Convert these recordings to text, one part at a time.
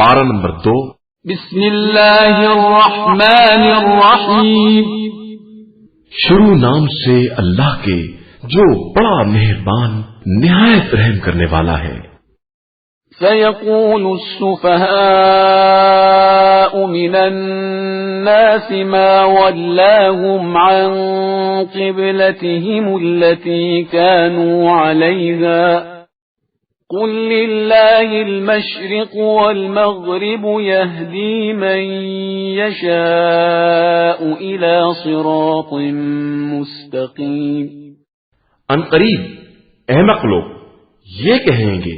پارہ نمبر 2۔ بسم اللہ الرحمن الرحیم۔ شروع نام سے اللہ کے جو بڑا مہربان نہایت رحم کرنے والا ہے۔ سيقول السفهاء من الناس ما ولاهم عن قبلتهم التي كانوا عليها قل لله المشرق والمغرب يهدي من يشاء إلى صراط مستقيم۔ ان قریب احمق لوگ یہ کہیں گے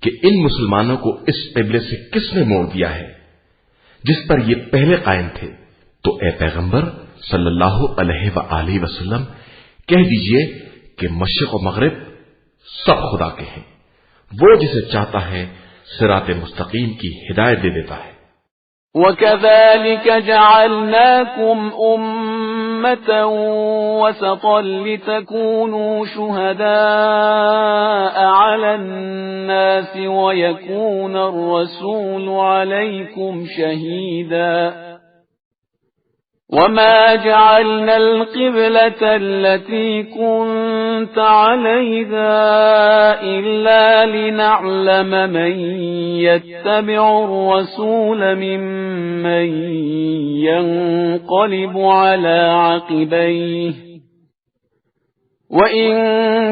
کہ ان مسلمانوں کو اس قبلے سے کس نے موڑ دیا ہے جس پر یہ پہلے قائم تھے؟ تو اے پیغمبر صلی اللہ علیہ وآلہ وسلم کہہ دیجئے کہ مشرق و مغرب سب خدا کے ہیں، وہ جسے چاہتا ہے صراط مستقیم کی ہدایت دے دیتا ہے۔ وَكَذَلِكَ جَعَلْنَاكُمْ أُمَّةً وَسَطًا لِتَكُونُوا شُهَدَاءَ عَلَى النَّاسِ وَيَكُونَ الرَّسُولُ عَلَيْكُمْ شَهِيدًا وَمَا جَعَلْنَا الْقِبْلَةَ الَّتِي كُنْتَ عَلَيْهَا إِلَّا لِنَعْلَمَ مَنْ يَتَّبِعُ الرَّسُولَ مِمَّنْ يَنْقَلِبُ عَلَى عَقِبَيْهِ وَإِنْ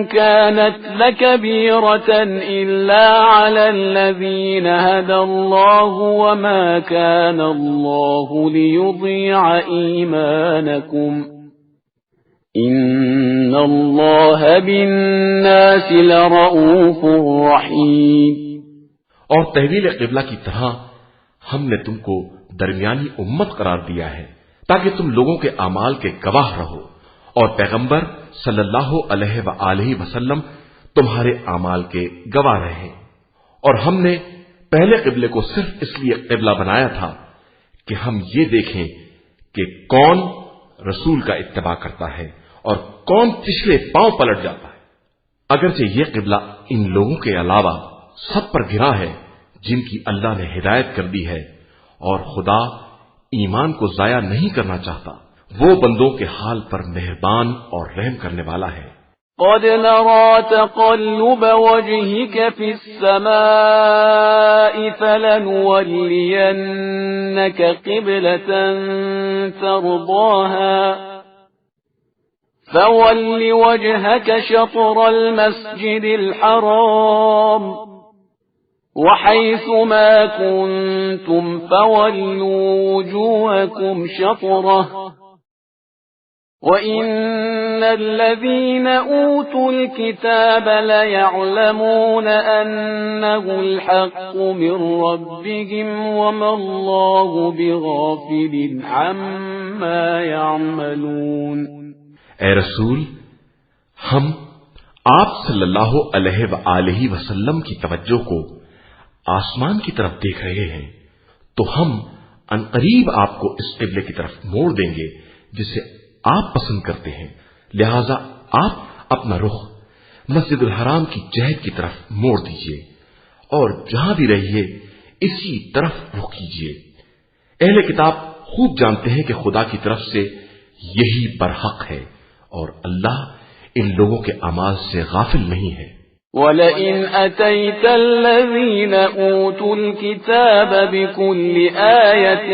كَانَتْ لَكَبِيرَةً إِلَّا عَلَى الَّذِينَ هَدَى اللَّهُ وَمَا كَانَ اللَّهُ لِيُضِيعَ إِيمَانَكُمْ إِنَّ اللَّهَ بِالنَّاسِ لَرَءُوفٌ رَحِيمٌ۔ اور تحویل قبلہ کی طرح ہم نے تم کو درمیانی امت قرار دیا ہے تاکہ تم لوگوں کے اعمال کے گواہ رہو، اور پیغمبر صلی اللہ علیہ وآلہ وسلم تمہارے اعمال کے گواہ رہے۔ اور ہم نے پہلے قبلے کو صرف اس لیے قبلہ بنایا تھا کہ ہم یہ دیکھیں کہ کون رسول کا اتباع کرتا ہے اور کون پچھلے پاؤں پلٹ جاتا ہے۔ اگرچہ یہ قبلہ ان لوگوں کے علاوہ سب پر گرا ہے جن کی اللہ نے ہدایت کر دی ہے، اور خدا ایمان کو ضائع نہیں کرنا چاہتا، وہ بندوں کے حال پر مہربان اور رحم کرنے والا ہے۔ قد نرى تقلب وجهك في السماء فلنولينك قبلة ترضاها فول وجهك شطر المسجد الحرام وحيث ما كنتم فولوا وجوهكم شطره وَإِنَّ الَّذِينَ أُوتُوا الْكِتَابَ لَيَعْلَمُونَ أَنَّهُ الْحَقُّ مِنْ رَبِّهِمْ وَمَا اللَّهُ بِغَافِلٍ عَمَّا يَعْمَلُونَ۔ اے رسول، ہم آپ صلی اللہ علیہ وآلہ وسلم کی توجہ کو آسمان کی طرف دیکھ رہے ہیں، تو ہم عنقریب آپ کو اس قبلے کی طرف موڑ دیں گے جسے آپ پسند کرتے ہیں، لہذا آپ اپنا رخ مسجد الحرام کی جہت کی طرف موڑ دیجئے اور جہاں بھی رہیے اسی طرف رخ کیجئے۔ اہل کتاب خوب جانتے ہیں کہ خدا کی طرف سے یہی برحق ہے، اور اللہ ان لوگوں کے اعمال سے غافل نہیں ہے۔ وَلَئِنْ أَتَيْتَ الَّذِينَ أُوتُوا الْكِتَابَ بِكُلِّ آيَةٍ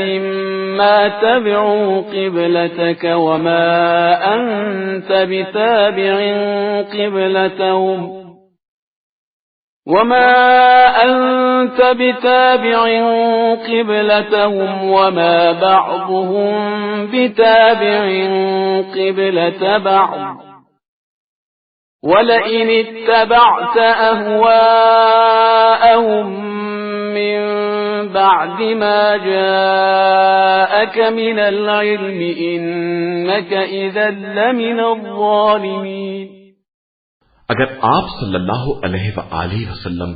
مَا تَبِعُوا قِبْلَتَكَ وَمَا أَنْتَ بِتَابِعٍ قِبْلَتَهُمْ وَمَا بَعْضُهُمْ بِتَابِعٍ قِبْلَةَ بَعْضٍ وَلَئِنِ اتَّبَعْتَ أَهْوَاءَهُمْ مِنْ بَعْدِ مَا جَاءَكَ مِنَ الْعِلْمِ إِنَّكَ إِذًا لَمِنَ الظَّالِمِينَ۔ اگر آپ صلی اللہ علیہ وآلہ وسلم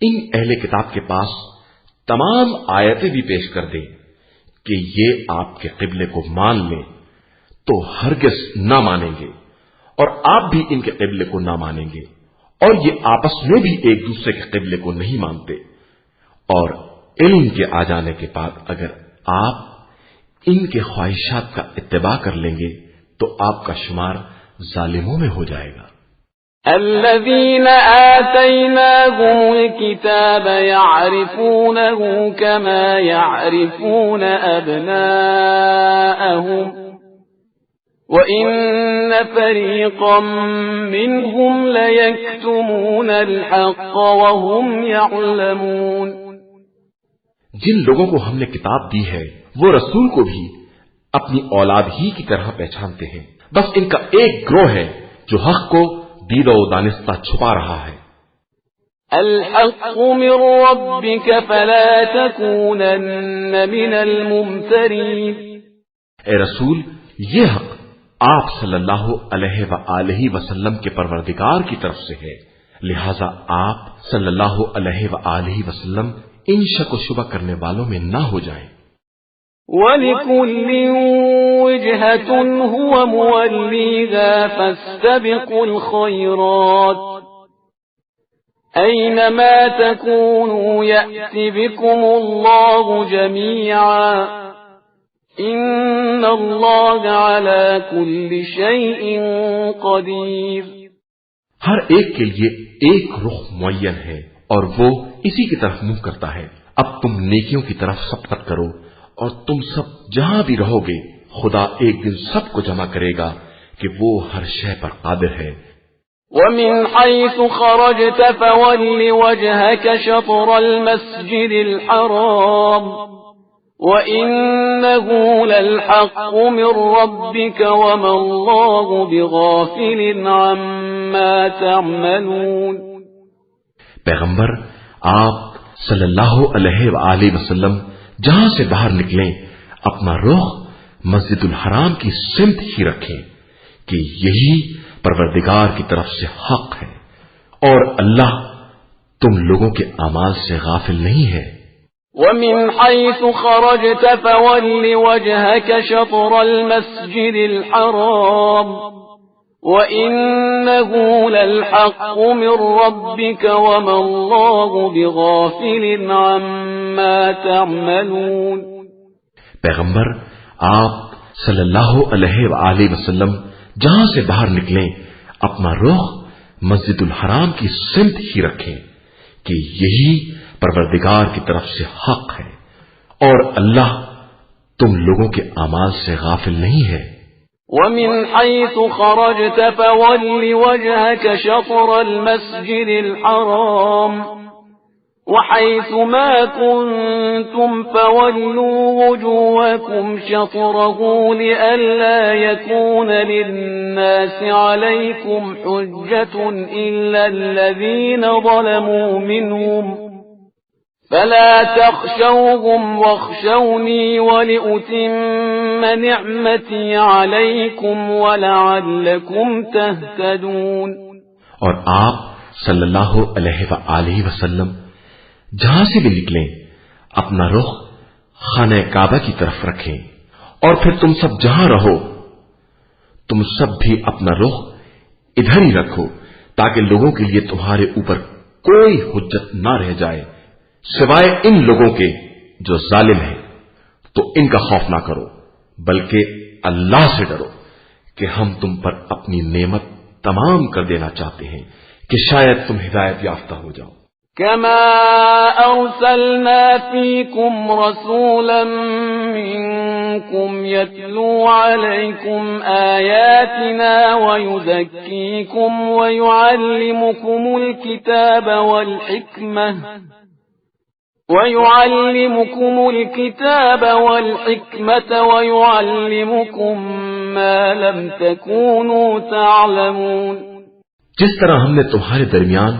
ان اہل کتاب کے پاس تمام آیتیں بھی پیش کر دیں کہ یہ آپ کے قبلے کو مان لیں تو ہرگز نہ مانیں گے، اور آپ بھی ان کے قبلے کو نہ مانیں گے، اور یہ آپس میں بھی ایک دوسرے کے قبلے کو نہیں مانتے، اور علم کے آ جانے کے بعد اگر آپ ان کے خواہشات کا اتباع کر لیں گے تو آپ کا شمار ظالموں میں ہو جائے گا۔ الذين آتيناهم الكتاب يعرفونه كما يعرفون أبناءهم وإن فريقا منهم ليكتمون الحق وهم يعلمون۔ جن لوگوں کو ہم نے کتاب دی ہے وہ رسول کو بھی اپنی اولاد ہی کی طرح پہچانتے ہیں، بس ان کا ایک گروہ ہے جو حق کو دید و دانستہ چھپا رہا ہے۔ الحق من ربك فلا تكونن من الممترين۔ اے رسول، یہ حق آپ صلی اللہ علیہ وآلہ وسلم کے پروردگار کی طرف سے ہے، لہذا آپ صلی اللہ علیہ وآلہ وسلم ان شک و شبہ کرنے والوں میں نہ ہو جائیں۔ وَلِكُلٍّ وِجْهَةٌ هُوَ مُوَلِّيهَا فَاسْتَبِقُوا الْخَيْرَاتِ أَيْنَمَا تَكُونُوا يَأْتِ بِكُمُ اللَّهُ جَمِيعًا إِنَّ اللَّهَ عَلَى كُلِّ شَيْءٍ قَدِيرٌ۔ ہر ایک کے لیے ایک رخ معین ہے اور وہ اسی کی طرف منہ کرتا ہے۔ اب تم نیکیوں کی طرف سبقت کرو اور تم سب جہاں بھی رہو گے خدا ایک دن سب کو جمع کرے گا کہ وہ ہر شے پر قادر ہے۔ وَمِنْ حَيْثُ خَرَجْتَ فَوَلِّ وَجْهَكَ شَطْرَ الْمَسْجِدِ الْحَرَامِ وَإِنَّهُ لَلْحَقُّ مِنْ رَبِّكَ وَمَا اللَّهُ بِغَافِلٍ عَمَّا تَعْمَلُونَ۔ پیغمبر آپ صلی اللہ علیہ وآلہ وسلم جہاں سے باہر نکلیں اپنا رخ مسجد الحرام کی سمت ہی رکھیں کہ یہی پروردگار کی طرف سے حق ہے اور اللہ تم لوگوں کے اعمال سے غافل نہیں ہے۔ وَمِنْ حَيْثُ خَرَجْتَ فَوَلِّ وَجْهَكَ شَطْرَ الْمَسْجِدِ الْحَرَامِ وَإِنَّهُ لَلْحَقُّ مِنْ رَبِّكَ وَمَا اللَّهُ بِغَافِلٍ عَمَّا تَعْمَلُونَ۔ پیغمبر آپ صلی اللہ علیہ وآلہ وسلم جہاں سے باہر نکلیں اپنا رخ مسجد الحرام کی سمت ہی رکھیں کہ یہی پروردگار کی طرف سے حق ہے اور اللہ تم لوگوں کے اعمال سے غافل نہیں ہے۔ وَمِنْ حَيْثُ خَرَجْتَ فَوَلِّ وَجْهَكَ شَطْرَ الْمَسْجِدِ الْحَرَامِ وَحَيْثُ مَا كُنْتُمْ فَوَلُّوا وُجُوهَكُمْ شَطْرَهُ لِئَلَّا يَكُونَ لِلنَّاسِ عَلَيْكُمْ حُجَّةٌ إِلَّا الَّذِينَ ظَلَمُوا مِنْهُمْ فَلَا تَخْشَوْهُمْ وَاخْشَوْنِي وَلِأُتِمَّ نِعْمَتِي عَلَيْكُمْ وَلَعَلَّكُمْ تَهْتَدُونَ۔ اور آپ صلی اللہ علیہ وآلہ وسلم جہاں سے بھی نکلیں اپنا رخ خانہ کعبہ کی طرف رکھیں اور پھر تم سب جہاں رہو تم سب بھی اپنا رخ ادھر ہی رکھو تاکہ لوگوں کے لیے تمہارے اوپر کوئی حجت نہ رہ جائے سوائے ان لوگوں کے جو ظالم ہیں، تو ان کا خوف نہ کرو بلکہ اللہ سے ڈرو کہ ہم تم پر اپنی نعمت تمام کر دینا چاہتے ہیں کہ شاید تم ہدایت یافتہ ہو جاؤ۔ كما أرسلنا فيكم رسولا منكم يتلو عليكم آياتنا ويزكيكم ويعلمكم الكتاب والحكمة ويعلمكم ما لم تكونوا تعلمون۔ جس طرح ہم نے تمہارے درمیان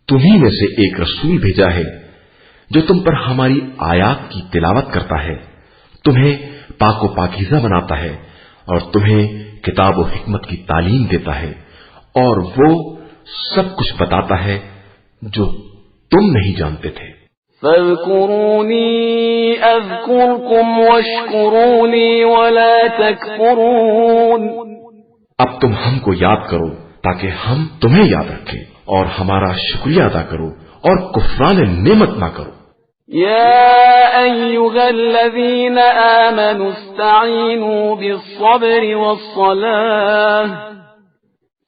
تمہیں میں سے ایک رسول بھیجا ہے جو تم پر ہماری آیات کی تلاوت کرتا ہے، تمہیں پاک و پاکیزہ بناتا ہے اور تمہیں کتاب و حکمت کی تعلیم دیتا ہے اور وہ سب کچھ بتاتا ہے جو تم نہیں جانتے تھے۔ فاذكروني اذكركم واشكروا لي ولا تكفرون۔ اب تم ہم کو یاد کرو تاکہ ہم تمہیں یاد رکھیں اور ہمارا شکریہ ادا کرو اور کفران نعمت نہ کرو۔ يا أيها الذين آمنوا استعينوا بالصبر والصلاة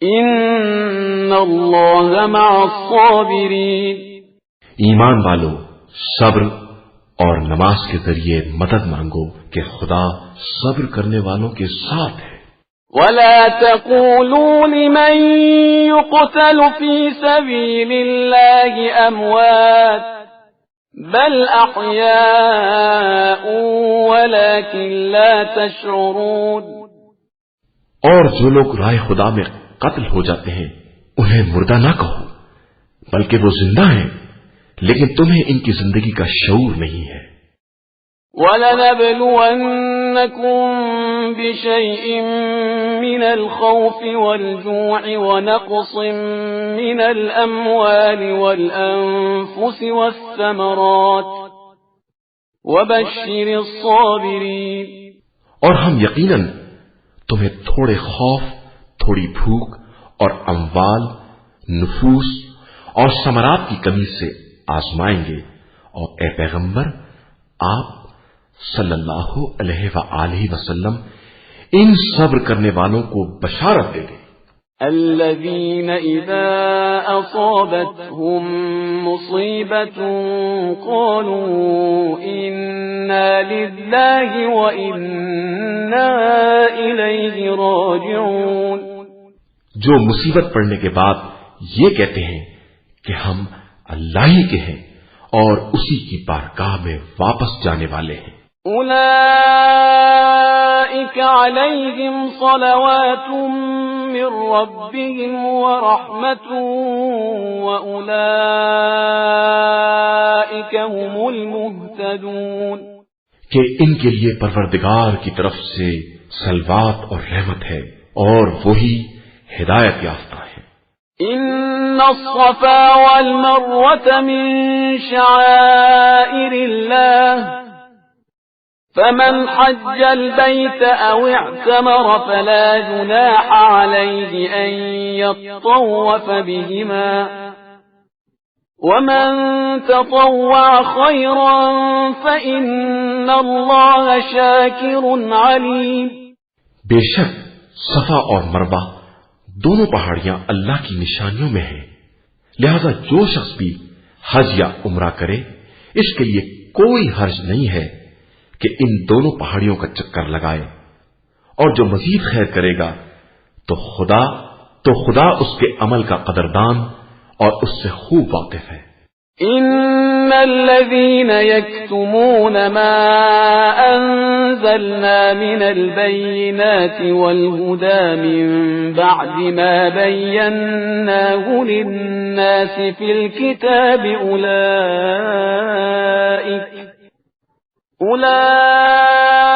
إن الله مع الصابرين. ایمان والو، صبر اور نماز کے ذریعے مدد مانگو کہ خدا صبر کرنے والوں کے ساتھ ہے. ولا تقولوا لمن يقتل في سبيل الله أموات بل أحياء ولكن لا تشعرون. اور جو لوگ راہ خدا میں قتل ہو جاتے ہیں انہیں مردہ نہ کہو، بلکہ وہ زندہ ہیں لیکن تمہیں ان کی زندگی کا شعور نہیں ہے. وَلَنَبْلُوَنَّكُمْ بِشَيْءٍ مِّنَ الْخَوْفِ وَالْجُوعِ وَنَقْصٍ مِّنَ الْأَمْوَالِ وَالْأَنفُسِ وَالثَّمَرَاتِ وَبَشِّرِ الصَّابِرِينَ. اور ہم یقیناً تمہیں تھوڑے خوف، تھوڑی بھوک اور اموال، نفوس اور ثمرات کی کمی سے آزمائیں گے، اور اے پیغمبر آپ صلی اللہ علیہ وآلہ وسلم ان صبر کرنے والوں کو بشارت دے دیں. الذين إذا أصابتهم مصيبة قالوا إنا لله وإنا إليه راجعون. جو مصیبت پڑنے کے بعد یہ کہتے ہیں کہ ہم اللہ ہی کے ہیں اور اسی کی بارگاہ میں واپس جانے والے ہیں. أولئك عليهم صلوات من ربهم ورحمة وأولئك هم المهتدون. کہ ان کے لیے پروردگار کی طرف سے صلوات اور رحمت ہے اور وہی ہدایت یافتہ ہے. إن الصفا والمروة من شعائر الله فمن حج البيت أو اعتمر فلا جناح عليه أن يطوف بهما ومن تطوع خيرا فإن الله شاكر عليم. بے شک صفا اور مروہ دونوں پہاڑیاں اللہ کی نشانیوں میں ہیں، لہذا جو شخص بھی حج یا عمرہ کرے اس کے لیے کوئی حرج نہیں ہے کہ ان دونوں پہاڑیوں کا چکر لگائے، اور جو مزید خیر کرے گا تو خدا اس کے عمل کا قدردان اور اس سے خوب واقف ہے. إن الذين يكتمون ما أنزلنا من البينات والهدى من بعد ما بيناه للناس في الكتاب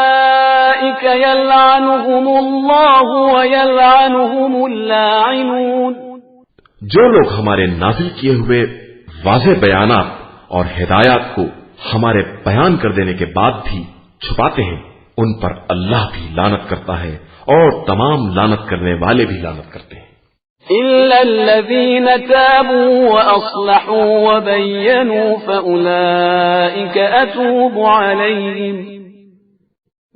أولئك يلعنهم الله ويلعنهم اللاعنون. جو لوگ ہمارے نازل کیے ہوئے واضح بیانات اور ہدایات کو ہمارے بیان کر دینے کے بعد بھی چھپاتے ہیں ان پر اللہ بھی لعنت کرتا ہے اور تمام لعنت کرنے والے بھی لعنت کرتے ہیں. إلا الذين تابوا وأصلحوا وبينوا فأولئك أتوب عليهم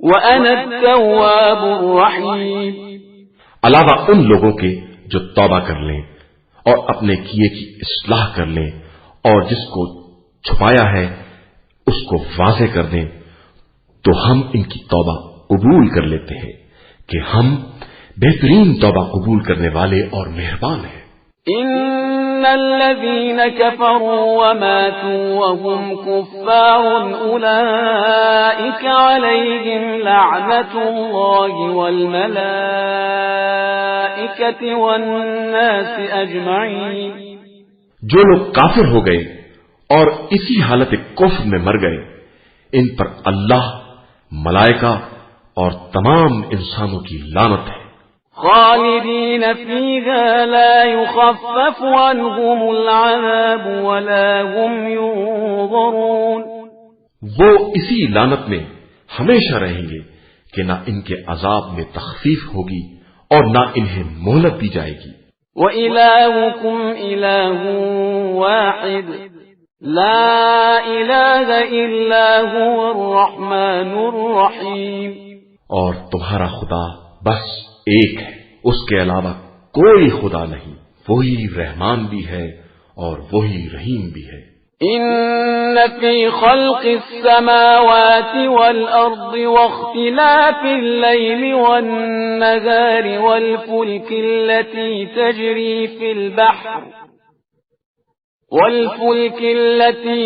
وأنا التواب الرحيم. علاوہ ان لوگوں کے جو توبہ کر لیں اور اپنے کیے کی اصلاح کر لیں اور جس کو چھپایا ہے اس کو واضح کر دیں تو ہم ان کی توبہ قبول کر لیتے ہیں کہ ہم بہترین توبہ قبول کرنے والے اور مہربان ہیں. إن الذين كفروا وماتوا وهم كفار أولئك عليهم لعنة الله والملائكة والناس أجمعين. جو لوگ کافر ہو گئے اور اسی حالت کفر میں مر گئے ان پر اللہ، ملائکہ اور تمام انسانوں کی لعنت ہے. خالدین فیہا لا یخفف عنہم العذاب ولا هم ينظرون. وہ اسی لعنت میں ہمیشہ رہیں گے کہ نہ ان کے عذاب میں تخفیف ہوگی اور نہ انہیں مہلت دی جائے گی. وَإِلَٰهُكُمْ إِلَٰهٌ وَاحِدٌ لا الہ الا هو الرحمن الرحیم، اور تمہارا خدا بس ایک ہے، اس کے علاوہ کوئی خدا نہیں، وہی رحمان بھی ہے اور وہی رحیم بھی ہے۔ ان فی خلق السماوات والارض واختلاف اللیل والنہار والفلک التي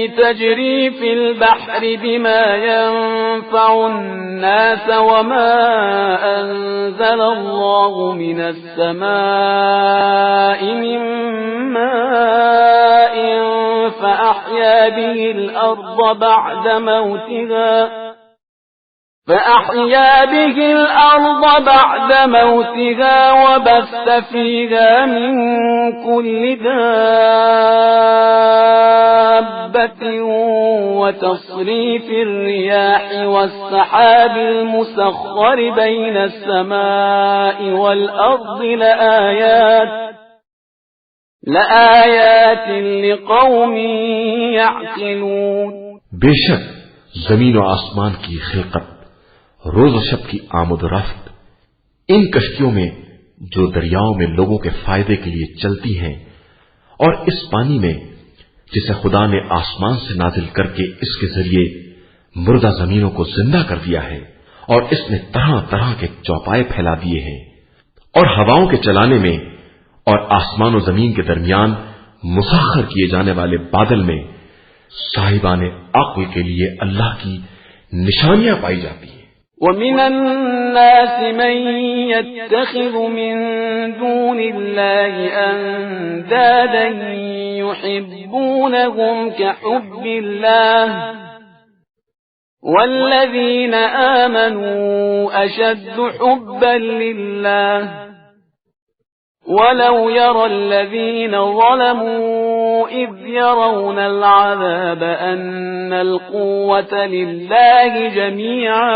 تجري في البحر بما ينفع الناس وما أنزل الله من السماء من ماء فأحيا به الأرض بعد موتها وبث فيها من كل دابة وتصريف الرياح والسحاب المسخر بين السماء والأرض لآيات لقوم يعقلون۔ بے شک زمین و آسمان کی خلقت، روز و شب کی آمد و رفت، ان کشتیوں میں جو دریاؤں میں لوگوں کے فائدے کے لیے چلتی ہیں، اور اس پانی میں جسے خدا نے آسمان سے نازل کر کے اس کے ذریعے مردہ زمینوں کو زندہ کر دیا ہے، اور اس نے طرح طرح کے چوپائے پھیلا دیے ہیں، اور ہواؤں کے چلانے میں اور آسمان و زمین کے درمیان مسخر کیے جانے والے بادل میں صاحبان عقل کے لیے اللہ کی نشانیاں پائی جاتی ہیں۔ وَمِنَ النَّاسِ مَن يَتَّخِذُ مِن دُونِ اللَّهِ أَندَادًا يُحِبُّونَهُمْ كَحُبِّ اللَّهِ وَالَّذِينَ آمَنُوا أَشَدُّ حُبًّا لِلَّهِ وَلَوْ يَرَى الَّذِينَ ظَلَمُوا إِذْ يَرَوْنَ الْعَذَابَ أَنَّ الْقُوَّةَ لِلَّهِ جَمِيعًا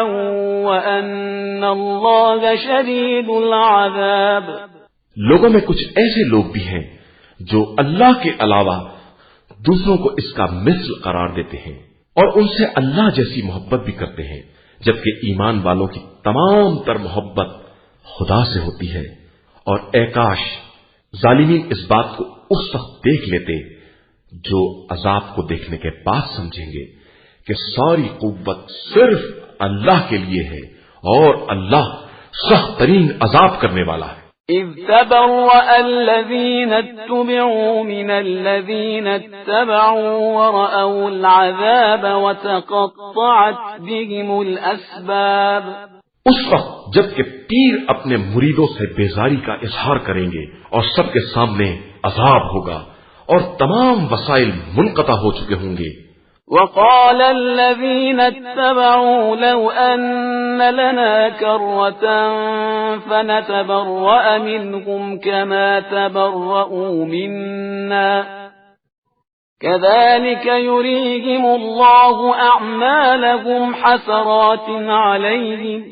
وَأَنَّ اللَّهَ شَدِيدُ الْعَذَابِ۔ لوگوں میں کچھ ایسے لوگ بھی ہیں جو اللہ کے علاوہ دوسروں کو اس کا مثل قرار دیتے ہیں اور ان سے اللہ جیسی محبت بھی کرتے ہیں، جبکہ ایمان والوں کی تمام تر محبت خدا سے ہوتی ہے۔ اور اے کاش ظالمین اس بات کو اس وقت دیکھ لیتے جو عذاب کو دیکھنے کے بعد سمجھیں گے کہ ساری قوت صرف اللہ کے لیے ہے اور اللہ سخت ترین عذاب کرنے والا ہے۔ اذ تبرأ الذين اتبعوا من الذين اتبعوا ورأوا العذاب وتقطعت بهم الأسباب۔ اس وقت جب کہ پیر اپنے مریدوں سے بیزاری کا اظہار کریں گے اور سب کے سامنے عذاب ہوگا اور تمام وسائل منقطع ہو چکے ہوں گے۔ وقال الذين اتبعوا لو أن لنا كرة فنتبرأ منهم كما تبرؤوا منا كذلك يريهم الله أعمالهم حسرات عليهم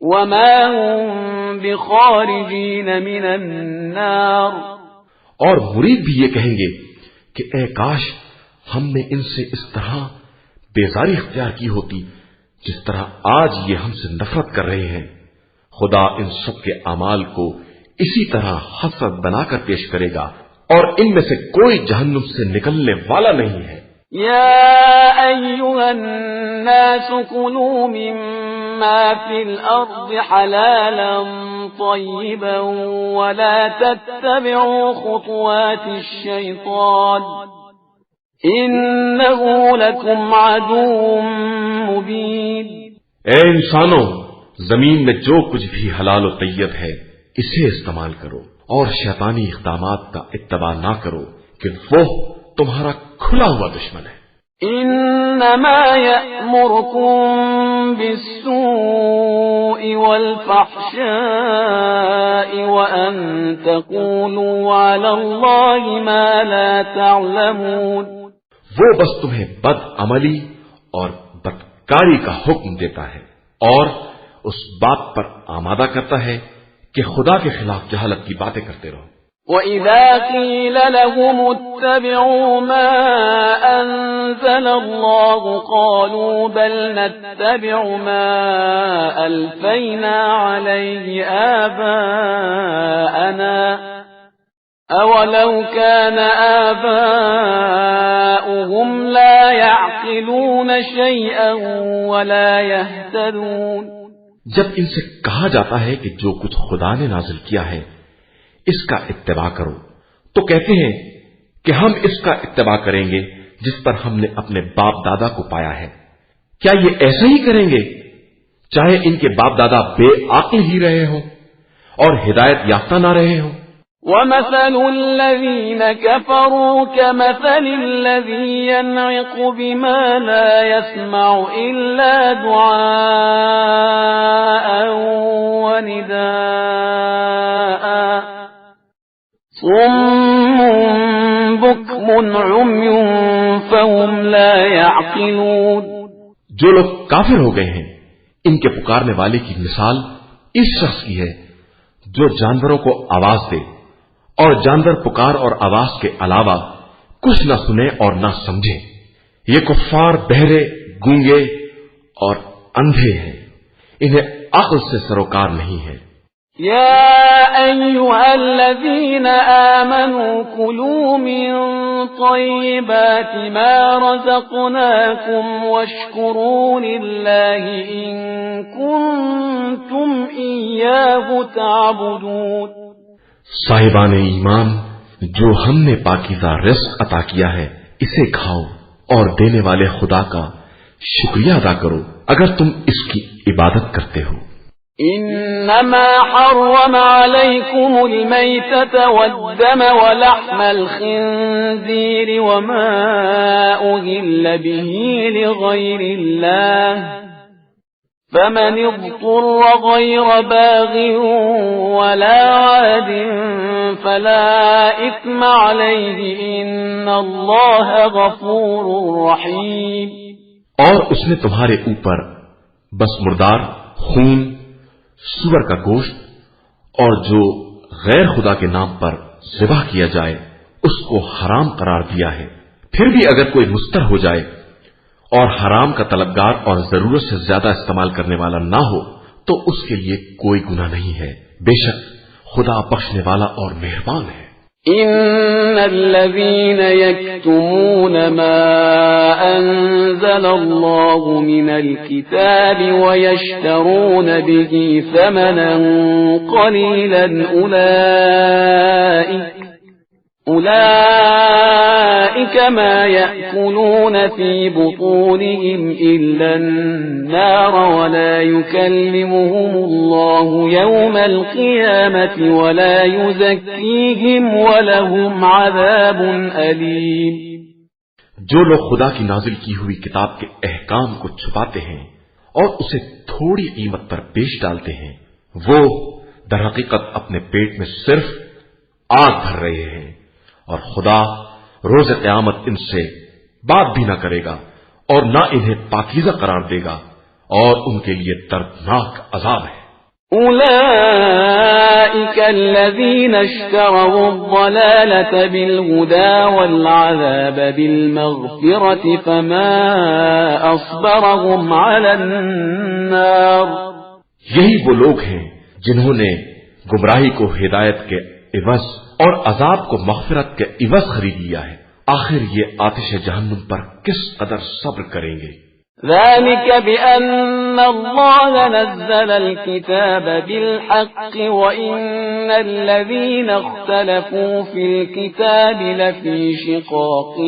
وما هم بخارجين من النار۔ اور مرید بھی یہ کہیں گے کہ اے کاش ہم نے ان سے اس طرح بیزاری اختیار کی ہوتی جس طرح آج یہ ہم سے نفرت کر رہے ہیں۔ خدا ان سب کے اعمال کو اسی طرح حسرت بنا کر پیش کرے گا اور ان میں سے کوئی جہنم سے نکلنے والا نہیں ہے۔ یا ایھا الناس کلوا مما فی الارض حلالا طیبا ولا تتبعوا خطوات الشیطان انه لکم عدو مبین۔ اے انسانوں، زمین میں جو کچھ بھی حلال و طیب ہے اسے استعمال کرو اور شیطانی اقدامات کا اتباع نہ کرو کہ وہ تمہارا کھلا ہوا دشمن ہے۔ انما یأمرکم بالسوء والفحشاء وان تقولوا علی اللہ ما لا تعلمون۔ وہ بس تمہیں بد عملی اور بدکاری کا حکم دیتا ہے اور اس بات پر آمادہ کرتا ہے کہ خدا کے خلاف جہالت کی باتیں کرتے رہو۔ وَإِذَا قِيلَ لَهُمُ اتَّبِعُوا مَا أَنزَلَ اللَّهُ قَالُوا بَلْ نَتَّبِعُ مَا أَلْفَيْنَا عَلَيْهِ آبَاءَنَا أَوَلَوْ كَانَ آبَاؤُهُمْ لَا يَعْقِلُونَ شَيْئًا وَلَا يَهْتَدُونَ۔ جب ان سے کہا جاتا ہے کہ جو کچھ خدا نے نازل کیا ہے اس کا اتباع کرو تو کہتے ہیں کہ ہم اس کا اتباع کریں گے جس پر ہم نے اپنے باپ دادا کو پایا ہے۔ کیا یہ ایسا ہی کریں گے چاہے ان کے باپ دادا بے عقل ہی رہے ہوں اور ہدایت یافتہ نہ رہے ہوں؟ وَمَثَلُ الَّذِينَ كَفَرُوا كَمَثَلِ الَّذِي يَنْعِقُ بِمَا لَا يَسْمَعُ إِلَّا دُعَاءً وَنِدَاءً صُمٌّ بُكْمٌ عُمْيٌ فَهُمْ لَا يَعْقِلُونَ۔ جو لوگ کافر ہو گئے ہیں ان کے پکارنے والے کی مثال اس شخص کی ہے جو جانوروں کو آواز دے اور جانور پکار اور آواز کے علاوہ کچھ نہ سنے اور نہ سمجھے۔ یہ کفار بہرے، گونگے اور اندھے ہیں، انہیں عقل سے سروکار نہیں ہے۔ يا أيها الذين آمنوا كلوا من طيبات ما رزقناكم واشكروا لله إن كنتم إياه تعبدون۔ صاحبان ایمان، جو ہم نے پاکیزہ رزق عطا کیا ہے اسے کھاؤ اور دینے والے خدا کا شکریہ ادا کرو اگر تم اس کی عبادت کرتے ہو۔ إنما حرم عليكم الميتة والدم ولحم الخنزير وما أهل به لغير الله فمن اضطر غير باغ ولا عاد فلا إثم عليه إن الله غفور رحيم۔ اور اس نے تمہارے اوپر بس مردار، خون، سور کا گوشت اور جو غیر خدا کے نام پر ذبح کیا جائے اس کو حرام قرار دیا ہے۔ پھر بھی اگر کوئی مستر ہو جائے اور حرام کا طلبگار اور ضرورت سے زیادہ استعمال کرنے والا نہ ہو تو اس کے لیے کوئی گناہ نہیں ہے، بے شک خدا بخشنے والا اور مہربان ہے۔ إن الذين يكتمون ما أنزل الله من الكتاب ويشترون به ثمنا قليلا أولئك ما يأكلون في بطونهم إلا النار ولا يكلمهم الله يوم القيامة ولا يزكيهم ولهم عذاب أليم۔ جو لوگ خدا کی نازل کی ہوئی کتاب کے احکام کو چھپاتے ہیں اور اسے تھوڑی قیمت پر بیچ ڈالتے ہیں وہ در حقیقت اپنے پیٹ میں صرف آگ بھر رہے ہیں اور خدا روز قیامت ان سے بات بھی نہ کرے گا اور نہ انہیں پاکیزہ قرار دے گا اور ان کے لیے دردناک عذاب ہے۔ أولئك الذين اشتروا الضلالة بالهدى والعذاب بالمغفرة فما أصبرهم على النار۔ یہی وہ لوگ ہیں جنہوں نے گمراہی کو ہدایت کے عوض اور عذاب کو مغفرت کے عوض خرید لیا ہے، آخر یہ آتش جہنم پر کس قدر صبر کریں گے۔ ذلك بأن الله نزل الكتاب بالحق وإن الذين اختلفوا في الكتاب لفي شقاق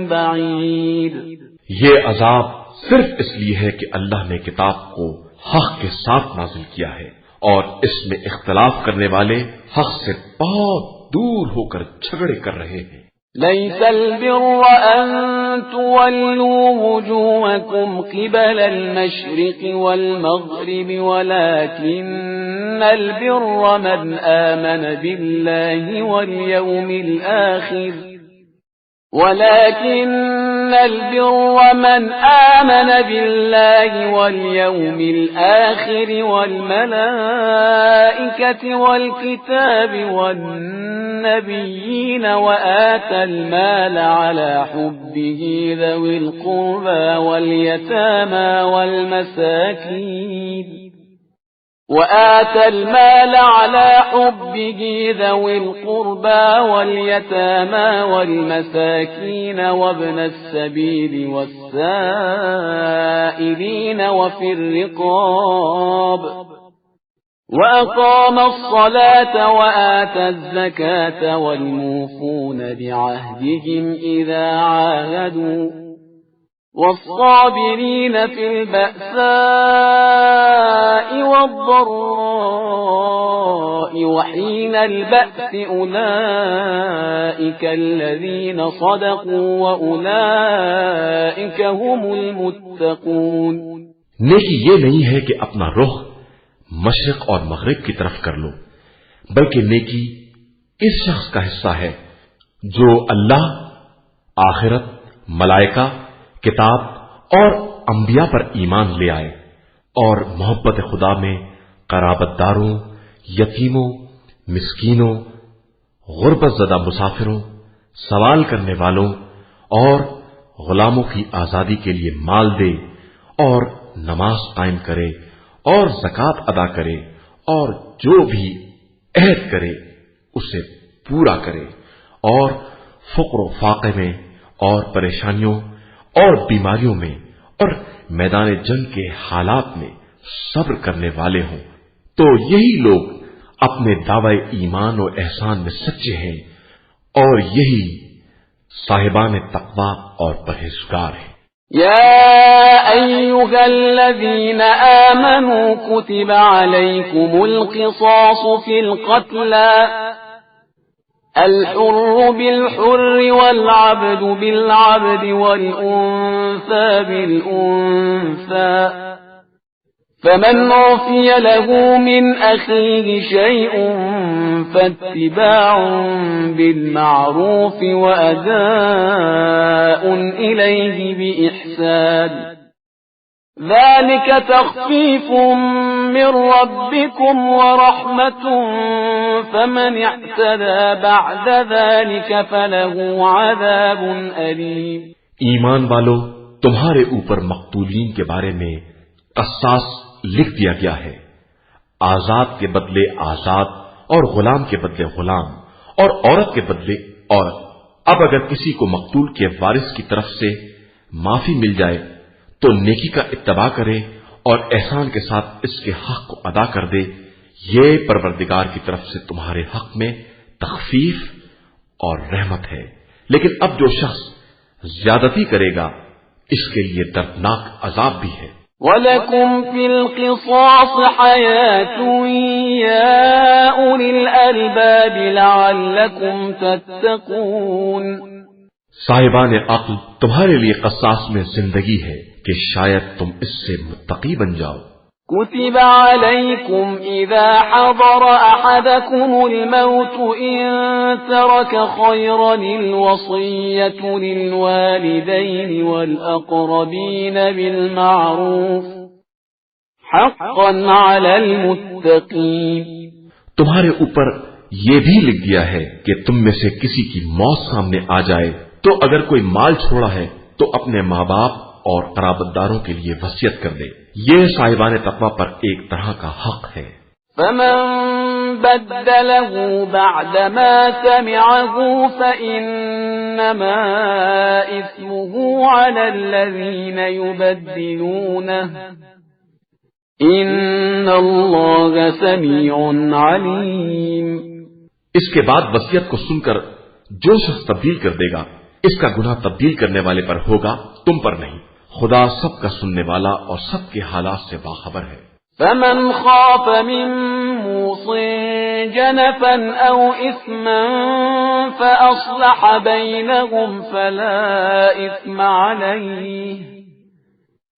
بعيد۔ یہ عذاب صرف اس لیے ہے کہ اللہ نے کتاب کو حق کے ساتھ نازل کیا ہے اور اس میں اختلاف کرنے والے حق سے بہت دور ہو کر جھگڑے کر رہے ہیں۔ ليس البر أن تولوا وجوهكم قبل المشرق والمغرب ولكن البر من آمن بالله واليوم الآخر ولكن البر من آمن بالله واليوم الآخر والملائكة والكتاب والنبيين وآتى المال على حبه ذوي القربى واليتامى والمساكين وآتى المال على حبه ذوي القربى واليتامى والمساكين وابن السبيل والسائلين وفي الرقاب وأقام الصلاة وآتى الزكاة والموفون بعهدهم إذا عاهدوا والصابرين في البأساء والضراء وحين البأس أولئك الذين صدقوا وأولئك هم المتقون. نیکی یہ نہیں ہے کہ اپنا رخ مشرق اور مغرب کی طرف کر لو، بلکہ نیکی اس شخص کا حصہ ہے جو اللہ، آخرت، ملائکہ، کتاب اور انبیاء پر ایمان لے آئے اور محبت خدا میں قرابت داروں، یتیموں، مسکینوں، غربت زدہ مسافروں، سوال کرنے والوں اور غلاموں کی آزادی کے لیے مال دے اور نماز قائم کرے اور زکوٰۃ ادا کرے اور جو بھی عہد کرے اسے پورا کرے اور فقر و فاقے میں اور پریشانیوں اور بیماریوں میں اور میدان جنگ کے حالات میں صبر کرنے والے ہوں، تو یہی لوگ اپنے دعوی ایمان و احسان میں سچے ہیں اور یہی صاحبان تقوی اور پرہیزگار ہیں. يا أيها الذين آمنوا كتب عليكم القصاص في القتلى الحر بالحر والعبد بالعبد والأنثى بالأنثى فمن عفي له من أخيه شيء فاتباع بالمعروف وأداء إليه بإحسان ذلك تخفيف من ربكم ورحمة فمن اعتدى بعد ذلك فله عذاب أليم. ایمان والو، تمہارے اوپر مقتولین کے بارے میں قصاص لکھ دیا گیا ہے، آزاد کے بدلے آزاد اور غلام کے بدلے غلام اور عورت کے بدلے عورت. اب اگر کسی کو مقتول کے وارث کی طرف سے معافی مل جائے تو نیکی کا اتباع کرے اور احسان کے ساتھ اس کے حق کو ادا کر دے. یہ پروردگار کی طرف سے تمہارے حق میں تخفیف اور رحمت ہے. لیکن اب جو شخص زیادتی کرے گا اس کے لیے دردناک عذاب بھی ہے. وَلَكُمْ فِي الْقِصَاصِ حَيَاةٌ يَا أُولِي الْأَلْبَابِ لَعَلَّكُمْ تَتَّقُونَ. صاحبان عقل، تمہارے لیے قصاص میں زندگی ہے کہ شاید تم اس سے متقی بن جاؤ. كتب عليكم إذا حضر أحدكم الموت إن ترك خيرا الوصية للوالدين والأقربين بالمعروف حقا على المتقين. تمہارے اوپر یہ بھی لکھ دیا ہے کہ تم میں سے کسی کی موت سامنے آ جائے تو اگر کوئی مال چھوڑا ہے تو اپنے ماں باپ اور قرابت داروں کے لیے وصیت کر دے. یہ صاحبان تقوی پر ایک طرح کا حق ہے. فمن بدله بعدما سمعه فإنما إثمه على الذين يبدلونه إن الله سميع عليم. اس کے بعد وصیت کو سن کر جو شخص تبدیل کر دے گا اس کا گناہ تبدیل کرنے والے پر ہوگا، تم پر نہیں. خدا سب کا سننے والا اور سب کے حالات سے باخبر ہے. فمن خاف من موص جنفا او اثما فاصلح بينهم فلا اثم عليه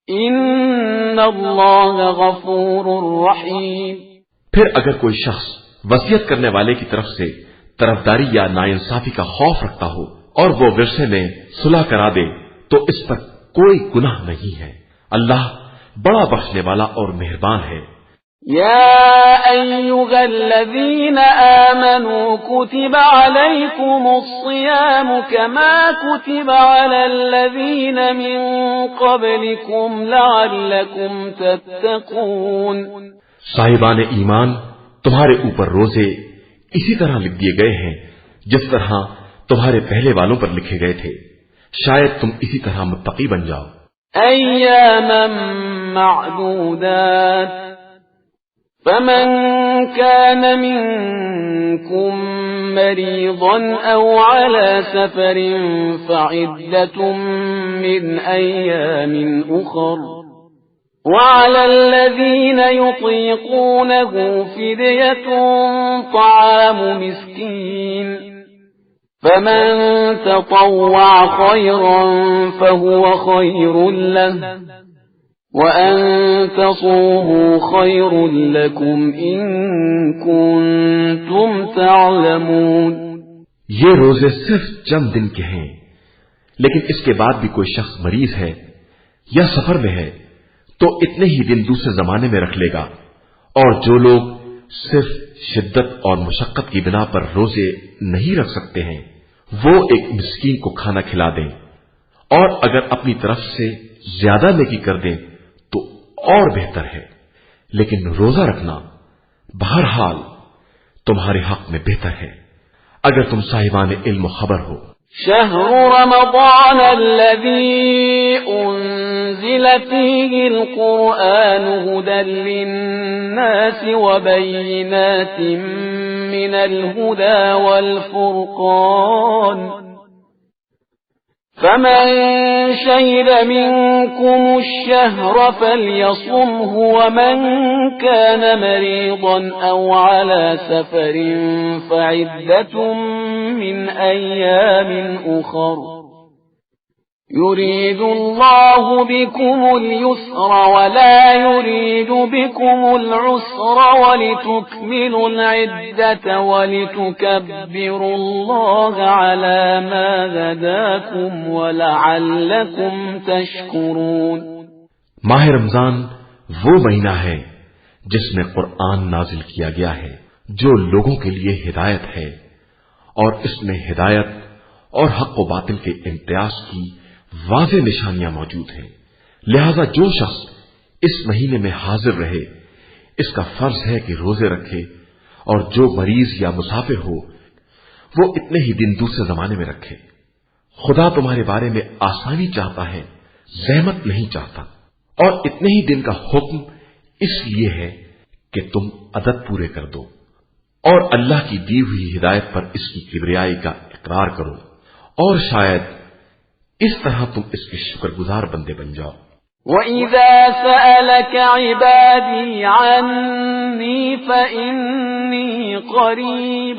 ان الله غفور رحيم. پھر اگر کوئی شخص وصیت کرنے والے کی طرف سے طرفداری یا ناانصافی کا خوف رکھتا ہو اور وہ ورثے میں صلح کرا دے تو اس پر کوئی گناہ نہیں ہے۔ اللہ بڑا بخشنے والا اور مہربان ہے۔ يا أيها الذين آمنوا كتب عليكم الصيام كما كتب على الذين من قبلكم لعلكم تتقون۔ صاحبان ایمان، تمہارے اوپر روزے اسی طرح لکھ دیے گئے ہیں جس طرح تمہارے پہلے والوں پر لکھے گئے تھے، شاید تم اسی طرح متقی بن جاؤ۔ أياما معدودات، فمن كان منكم مريضا أو على سفر فعدة من أيام أخر، وعلى الذين يطيقونه فدية طعام مسكين، فمن تطوع خيرا فهو خير له، وأن تصوموا خير لكم إن كنتم تعلمون۔ یہ روزے صرف چند دن کے ہیں، لیکن اس کے بعد بھی کوئی شخص مریض ہے یا سفر میں ہے تو اتنے ہی دن دوسرے زمانے میں رکھ لے گا، اور جو لوگ صرف شدت اور مشقت کی بنا پر روزے نہیں رکھ سکتے ہیں وہ ایک مسکین کو کھانا کھلا دیں، اور اگر اپنی طرف سے زیادہ نیکی کر دیں تو اور بہتر ہے، لیکن روزہ رکھنا بہرحال تمہارے حق میں بہتر ہے اگر تم صاحبان علم و خبر ہو۔ شهر رمضان الذي أنزل فيه القرآن هدى للناس وبينات من الهدى والفرقان، فمن شهد منكم الشهر فليصمه، ومن كان مريضا أو على سفر فعدة من أيام أخر، يريد الله بكم اليسر ولا يريد بكم العسر ولتكملوا العدة ولتكبروا الله على ما هداكم ولعلكم تشكرون۔ ماہ رمضان وہ مہینہ ہے جس میں قرآن نازل کیا گیا ہے جو لوگوں کے لیے ہدایت ہے، اور اس میں ہدایت اور حق و باطل کے امتیاز کی واضح نشانیاں موجود ہیں، لہذا جو شخص اس مہینے میں حاضر رہے اس کا فرض ہے کہ روزے رکھے، اور جو مریض یا مسافر ہو وہ اتنے ہی دن دوسرے زمانے میں رکھے۔ خدا تمہارے بارے میں آسانی چاہتا ہے، زحمت نہیں چاہتا، اور اتنے ہی دن کا حکم اس لیے ہے کہ تم عدد پورے کر دو، اور اللہ کی دی ہوئی ہدایت پر اس کی کبریائی کا اقرار کرو، اور شاید اس طرح تم اس کے شکر گزار بندے بن جاؤ۔ وَإِذَا سَأَلَكَ عِبَادِي عَنِّي فَإِنِّي قَرِيبٌ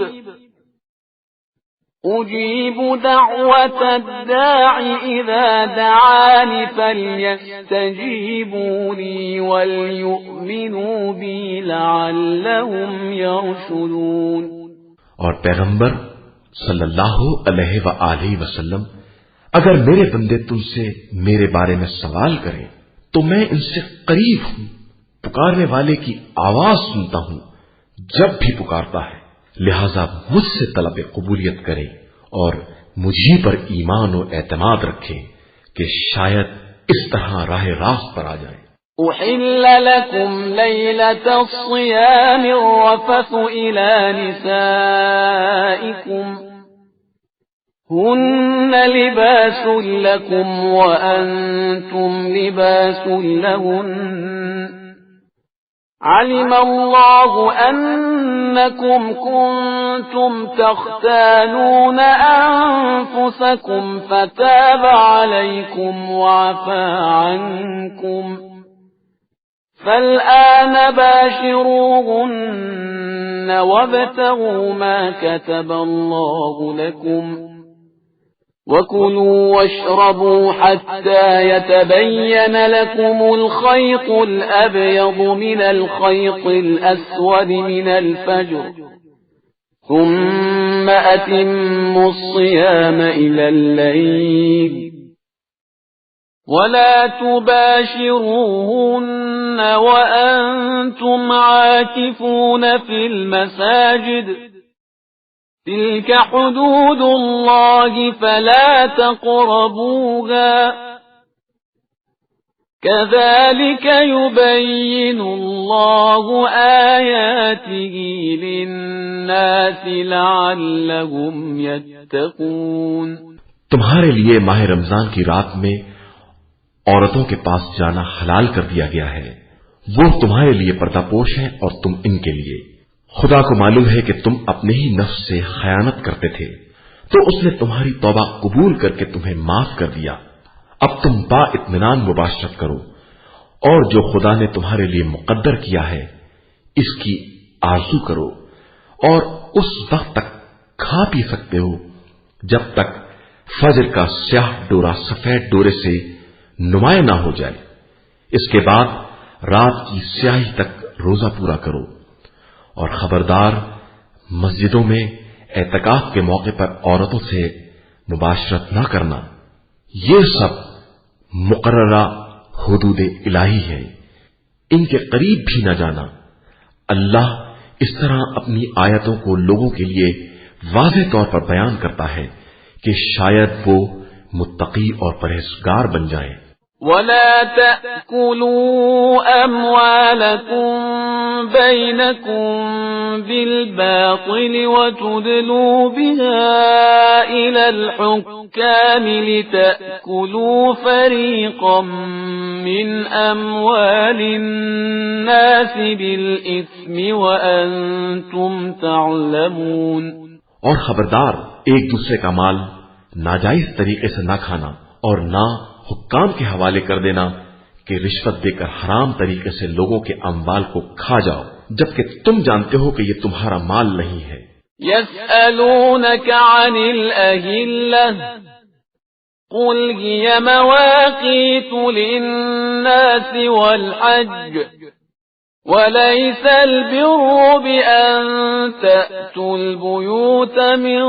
أُجِيبُ دَعْوَةَ الدَّاعِ إِذَا دَعَانِ فَلْيَسْتَجِيبُوا لِي وَلْيُؤْمِنُوا بِي لَعَلَّهُمْ يَرْشُدُونَ۔ اور پیغمبر صلی اللہ علیہ وآلہ وسلم، اگر میرے بندے تم سے میرے بارے میں سوال کریں تو میں ان سے قریب ہوں، پکارنے والے کی آواز سنتا ہوں جب بھی پکارتا ہے، لہذا مجھ سے طلب قبولیت کریں اور مجھے پر ایمان و اعتماد رکھیں کہ شاید اس طرح راہ راست پر آ جائیں۔ أحل لكم ليلة الصيام الرفث إلى نسائكم هن لباس لكم وأنتم لباس لهن، علم الله أنكم كنتم تختانون أنفسكم فتاب عليكم وعفى عنكم، فالآن باشروهن وابتغوا ما كتب الله لكم، وكلوا واشربوا حتى يتبين لكم الخيط الأبيض من الخيط الأسود من الفجر، ثم أتموا الصيام إلى الليل، ولا تباشروهن وأنتم عاكفون في المساجد تلك حدود الله فلا تقربوها كذلك يبين الله آياته للناس لعلهم يتقون۔ تمہارے لیے ماہ رمضان کی رات میں عورتوں کے پاس جانا حلال کر دیا گیا ہے، وہ تمہارے لیے پردہ پوش ہیں اور تم ان کے لیے۔ خدا کو معلوم ہے کہ تم اپنے ہی نفس سے خیانت کرتے تھے، تو اس نے تمہاری توبہ قبول کر کے تمہیں معاف کر دیا۔ اب تم با اطمینان مباشرت کرو، اور جو خدا نے تمہارے لیے مقدر کیا ہے اس کی آرزو کرو، اور اس وقت تک کھا پی سکتے ہو جب تک فجر کا سیاہ ڈورا سفید ڈورے سے نمایاں نہ ہو جائے، اس کے بعد رات کی سیاہی تک روزہ پورا کرو، اور خبردار مسجدوں میں اعتکاف کے موقع پر عورتوں سے مباشرت نہ کرنا، یہ سب مقررہ حدود الہی ہے، ان کے قریب بھی نہ جانا۔ اللہ اس طرح اپنی آیتوں کو لوگوں کے لیے واضح طور پر بیان کرتا ہے کہ شاید وہ متقی اور پرہیزگار بن جائیں۔ ولا تأكلوا أموالكم بينكم بالباطل وتدلوا بها إلى الحكام لتأكلوا فريقا من أموال الناس بالإثم وأنتم تعلمون۔ اور خبردار ایک دوسرے کا مال ناجائز طریقے سے نہ کھانا اور نہ حکام کے حوالے کر دینا کہ رشوت دے کر حرام طریقے سے لوگوں کے اموال کو کھا جاؤ جبکہ تم جانتے ہو کہ یہ تمہارا مال نہیں ہے۔ يسألونك عن الأهلة قل هي مواقيت للناس والحج وليس البر بأن تأتوا البيوت من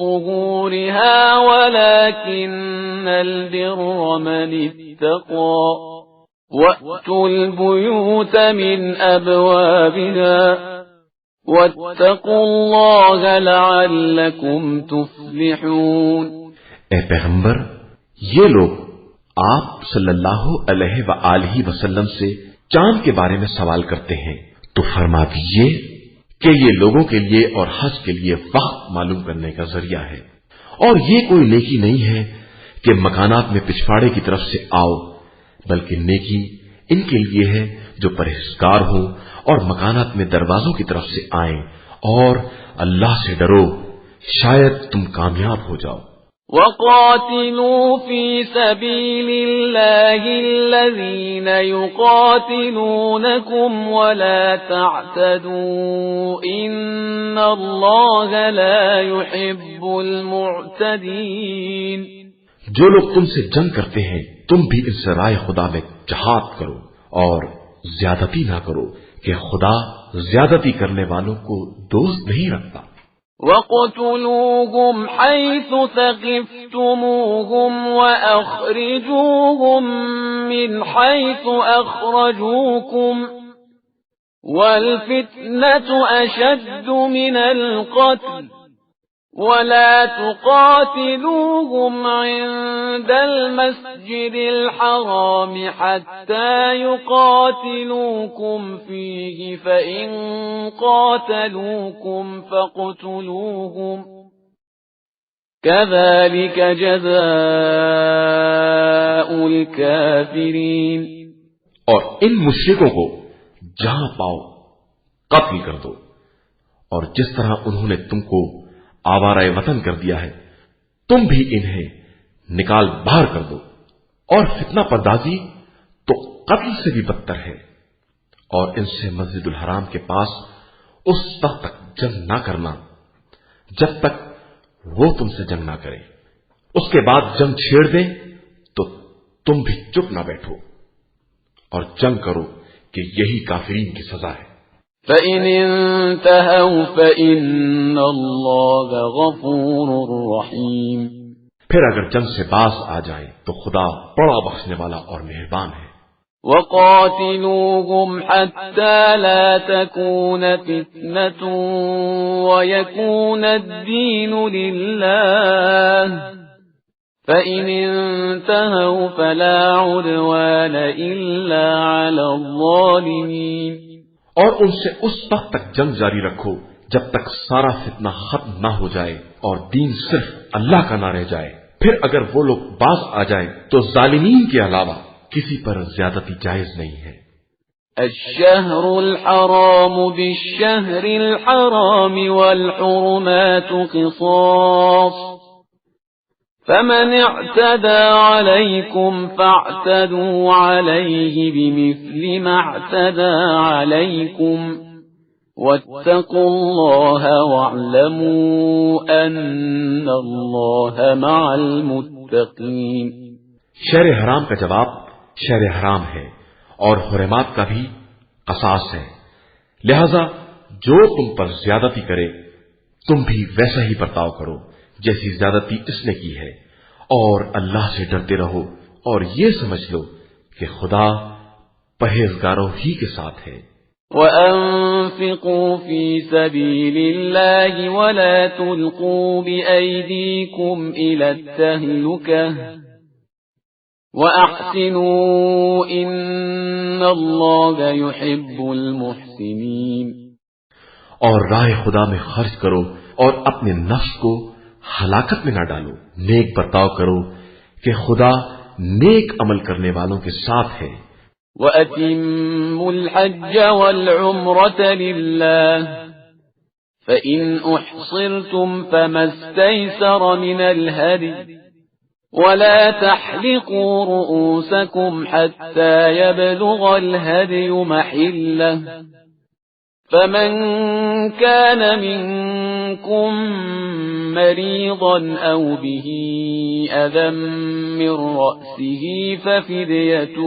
ظهورها ولكن البر من اتقى وأتوا البيوت من أبوابها واتقوا الله لعلكم تفلحون۔ اے پیغمبر، یہ لوگ آپ صلی اللہ علیہ وآلہ وسلم سے چاند کے بارے میں سوال کرتے ہیں تو فرما دیجئے کہ یہ لوگوں کے لیے اور حج کے لیے وقت معلوم کرنے کا ذریعہ ہے، اور یہ کوئی نیکی نہیں ہے کہ مکانات میں پچھواڑے کی طرف سے آؤ، بلکہ نیکی ان کے لیے ہے جو پرہیزگار ہو اور مکانات میں دروازوں کی طرف سے آئیں، اور اللہ سے ڈرو، شاید تم کامیاب ہو جاؤ۔ وَقَاتِلُوا فِي سَبِيلِ اللَّهِ الَّذِينَ يُقَاتِلُونَكُمْ وَلَا تَعْتَدُوا إِنَّ اللَّهَ لَا يُحِبُّ الْمُعْتَدِينَ۔ جو لوگ تم سے جنگ کرتے ہیں تم بھی ان سے رائے خدا میں جہاد کرو اور زیادتی نہ کرو کہ خدا زیادتی کرنے والوں کو دوست نہیں رکھتا۔ وَاقْتُلُوهُمْ حَيْثُ ثَقِفْتُمُوهُمْ وَأَخْرِجُوهُمْ مِنْ حَيْثُ أَخْرَجُوكُمْ وَالْفِتْنَةُ أَشَدُّ مِنَ الْقَتْلِ وَلَا تُقَاتِلُوهُمْ عِندَ الْمَسْجِدِ الْحَرَامِ حَتَّى يُقَاتِلُوكُمْ فِيهِ فَإِنْ قَاتَلُوكُمْ فَاقْتُلُوهُمْ كَذَلِكَ جَزَاءُ الْكَافِرِينَ۔ اور ان مشرکوں کو جہاں پاؤ قتل کر دو، اور جس طرح انہوں نے تم کو آوارہ وطن کر دیا ہے تم بھی انہیں نکال باہر کر دو، اور فتنہ پردازی تو قتل سے بھی بدتر ہے، اور ان سے مسجد الحرام کے پاس اس وقت تک جنگ نہ کرنا جب تک وہ تم سے جنگ نہ کرے، اس کے بعد جنگ چھیڑ دیں تو تم بھی چپ نہ بیٹھو اور جنگ کرو کہ یہی کافرین کی سزا ہے۔ فَإِنِ انْتَهَوْا فَإِنَّ اللَّهَ غَفُورٌ رَحِيمٌ۔ پھر اگر جنگ سے باز آ جائیں تو خدا بڑا بخشنے والا اور مہربان ہے۔ وَقَاتِلُوهُمْ حَتَّى لَا تَكُونَ فِتْنَةٌ وَيَكُونَ الدِّينُ لِلَّهِ فَإِنِ انْتَهَوْا فَلَا عُدْوَانَ إِلَّا عَلَى الظَّالِمِينَ، اور ان سے اس وقت تک جنگ جاری رکھو جب تک سارا فتنہ ختم نہ ہو جائے اور دین صرف اللہ کا نہ رہ جائے۔ پھر اگر وہ لوگ باز آ جائیں تو ظالمین کے علاوہ کسی پر زیادتی جائز نہیں ہے۔ الشهر الحرام بالشهر الحرام والحرمات قصاص فمن اعتدى عليكم فاعتدوا عليه بمثل ما اعتدى عليكم واتقوا الله واعلموا أن الله مع المتقين۔ شہر حرام کا جواب شہر حرام ہے اور حرمات کا بھی قصاص ہے، لہذا جو تم پر زیادتی کرے تم بھی ویسا ہی برتاؤ کرو جیسی زیادتی اس نے کی ہے، اور اللہ سے ڈرتے رہو اور یہ سمجھ لو کہ خدا پرہیزگاروں ہی کے ساتھ ہے۔ وَأَنفِقُوا فِي سَبِيلِ اللَّهِ وَلَا تُلْقُوا بِأَيْدِيكُمْ إِلَى التَّهْلُكَةِ وَأَحْسِنُوا إِنَّ اللَّهَ يُحِبُّ الْمُحْسِنِينَ، اور راہ خدا میں خرچ کرو اور اپنے نفس کو ہلاکت میں نہ ڈالو، نیک برتاؤ کرو کہ خدا نیک عمل کرنے والوں کے ساتھ ہے۔ وَأَتِمُّوا الْحَجَّ وَالْعُمْرَةَ لِلَّهِ فَإِنْ أُحْصِرْتُمْ فَمَا اسْتَيْسَرَ مِنَ الْهَدْيِ وَلَا تَحْلِقُوا رُؤُوسَكُمْ حَتَّى يَبْلُغَ الْهَدْيُ مَحِلَّهُ فَمَنْ كَانَ مِنْكُمْ مَرِيضًا أَوْ بِهِ أَذًى مِّن رَّأْسِهِ فَفِدْيَةٌ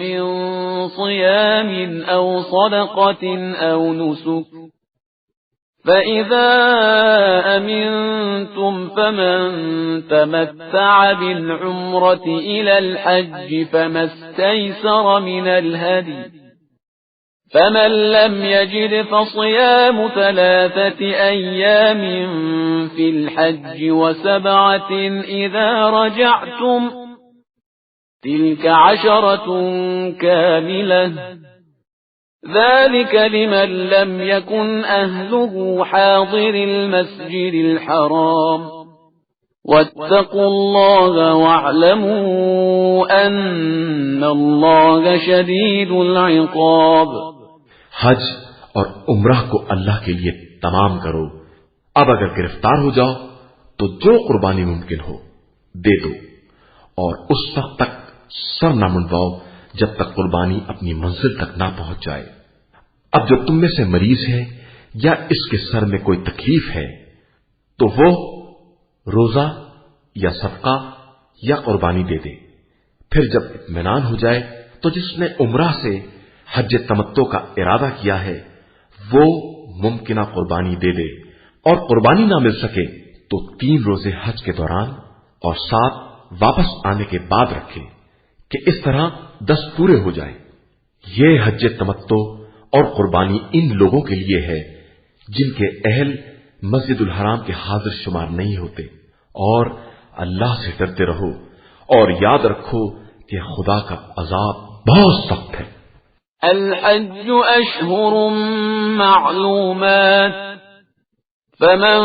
مِّن صِيَامٍ أَوْ صَدَقَةٍ أَوْ نُسُكٍ، فَإِذَا أَمِنْتُمْ فَمَنْ تَمَتَّعَ بِالْعُمْرَةِ إِلَى الْحَجِّ فَمَا اسْتَيْسَرَ مِنَ الْهَدْيِ، فَمَنْ لَمْ يَجِدْ فَصِيَامُ 3 أَيَّامٍ فِي الْحَجِّ و7 إِذَا رَجَعْتُمْ تِلْكَ 10 كَامِلَةٌ، ذَلِكَ لِمَنْ لَمْ يَكُنْ أَهْلُهُ حَاضِرِ الْمَسْجِدِ الْحَرَامِ، وَاتَّقُوا اللَّهَ وَاعْلَمُوا أَنَّ اللَّهَ شَدِيدُ الْعِقَابِ۔ حج اور عمرہ کو اللہ کے لیے تمام کرو، اب اگر گرفتار ہو جاؤ تو جو قربانی ممکن ہو دے دو، اور اس وقت تک سر نہ منڈواؤ جب تک قربانی اپنی منزل تک نہ پہنچ جائے۔ اب جو تم میں سے مریض ہے یا اس کے سر میں کوئی تکلیف ہے تو وہ روزہ یا صدقہ یا قربانی دے دے، پھر جب اطمینان ہو جائے تو جس نے عمرہ سے حج تمتع کا ارادہ کیا ہے وہ ممکنہ قربانی دے دے، اور قربانی نہ مل سکے تو 3 روزے حج کے دوران اور 7 واپس آنے کے بعد رکھے کہ اس طرح 10 پورے ہو جائیں۔ یہ حج تمتع اور قربانی ان لوگوں کے لیے ہے جن کے اہل مسجد الحرام کے حاضر شمار نہیں ہوتے، اور اللہ سے ڈرتے رہو اور یاد رکھو کہ خدا کا عذاب بہت سخت ہے۔ الحج أشهر معلومات فمن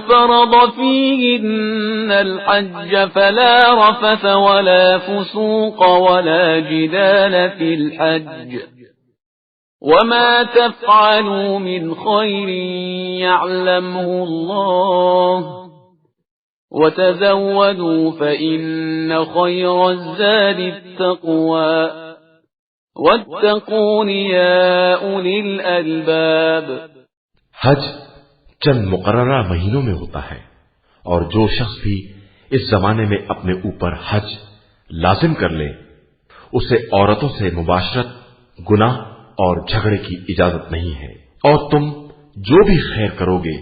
فرض فيهن الحج فلا رفث ولا فسوق ولا جدال في الحج وما تفعلوا من خير يعلمه الله وتزودوا فإن خير الزاد التقوى واتقون يا أولي الألباب۔ حج چند مقررہ مہینوں میں ہوتا ہے، اور جو شخص بھی اس زمانے میں اپنے اوپر حج لازم کر لے اسے عورتوں سے مباشرت، گناہ اور جھگڑے کی اجازت نہیں ہے، اور تم جو بھی خیر کرو گے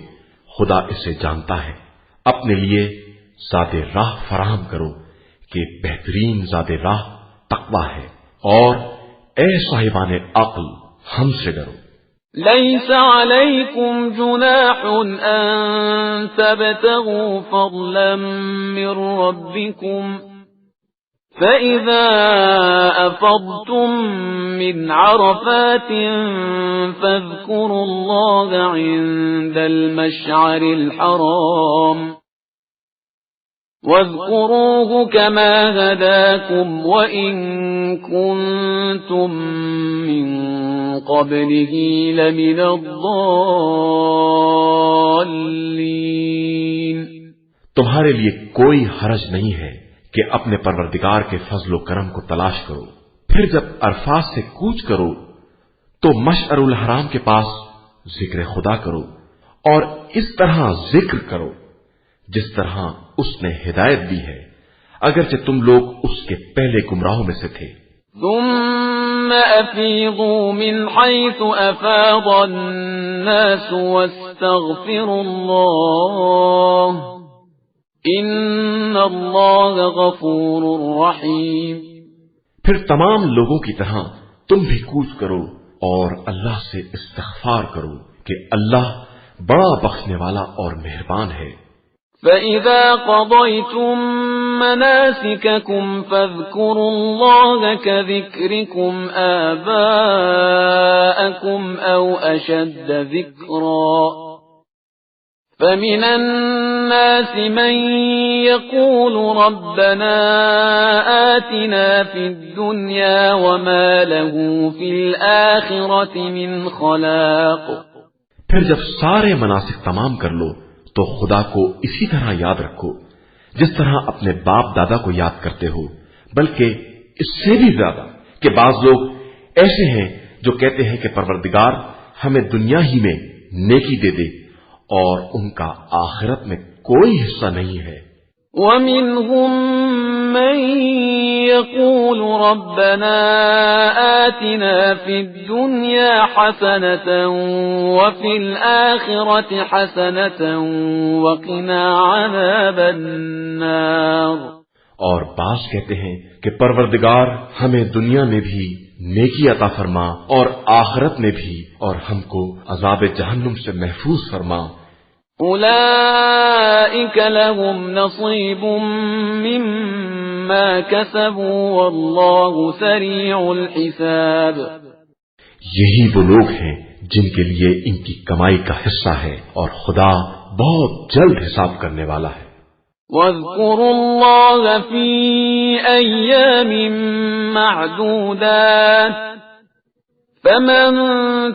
خدا اسے جانتا ہے۔ اپنے لیے ذات راہ فراہم کرو کہ بہترین ذات راہ تقوی ہے، اور اے صاحبان عقل ہم سے ڈرو۔ ليس عليكم جناح أن تبتغوا فضلا من ربكم فإذا أفضتم من عرفات فاذكروا الله عند المشعر الحرام واذكروه كما هداكم وإن كنتم من قبله لمن الضالين۔ تمہارے لیے کوئی حرج نہیں ہے کہ اپنے پروردگار کے فضل و کرم کو تلاش کرو، پھر جب عرفات سے کوچ کرو تو مشعر الحرام کے پاس ذکر خدا کرو، اور اس طرح ذکر کرو جس طرح اس نے ہدایت دی ہے، اگرچہ تم لوگ اس کے پہلے گمراہوں میں سے تھے۔ ثم أفيضوا من حيث أفاض الناس واستغفروا الله إن الله غفور رحيم۔ پھر تمام لوگوں کی طرح تم بھی کوچ کرو اور اللہ سے استغفار کرو کہ اللہ بڑا بخشنے والا اور مہربان ہے۔ فَإِذَا قَضَيْتُم مَّنَاسِكَكُمْ فَاذْكُرُوا اللَّهَ كَذِكْرِكُمْ آبَاءَكُمْ أَوْ أَشَدَّ ذِكْرًا فَمِنَ النَّاسِ مَن يَقُولُ رَبَّنَا آتِنَا فِي الدُّنْيَا وَمَا لَهُ فِي الْآخِرَةِ مِنْ خَلَاقٍ۔ پھر جب سارے مناسک تمام کر لو تو خدا کو اسی طرح یاد رکھو جس طرح اپنے باپ دادا کو یاد کرتے ہو، بلکہ اس سے بھی زیادہ کہ بعض لوگ ایسے ہیں جو کہتے ہیں کہ پروردگار ہمیں دنیا ہی میں نیکی دے دے اور ان کا آخرت میں کوئی حصہ نہیں ہے۔ وَمِنْهُمْ مَن يَقُولُ رَبَّنَا آتِنَا فِي الدُّنْيَا حَسَنَةً وَفِي الْآخِرَةِ حَسَنَةً وَقِنَا عَذَابَ النَّارِ۔ اور بعض کہتے ہیں کہ پروردگار ہمیں دنیا میں بھی نیکی عطا فرما اور آخرت میں بھی، اور ہم کو عذاب جہنم سے محفوظ فرما۔ أولئك لهم نصيب مما كسبوا والله سريع الحساب۔ یہی وہ لوگ ہیں جن کے لیے ان کی کمائی کا حصہ ہے اور خدا بہت جلد حساب کرنے والا ہے۔ واذكروا الله في أيام معدودات فمن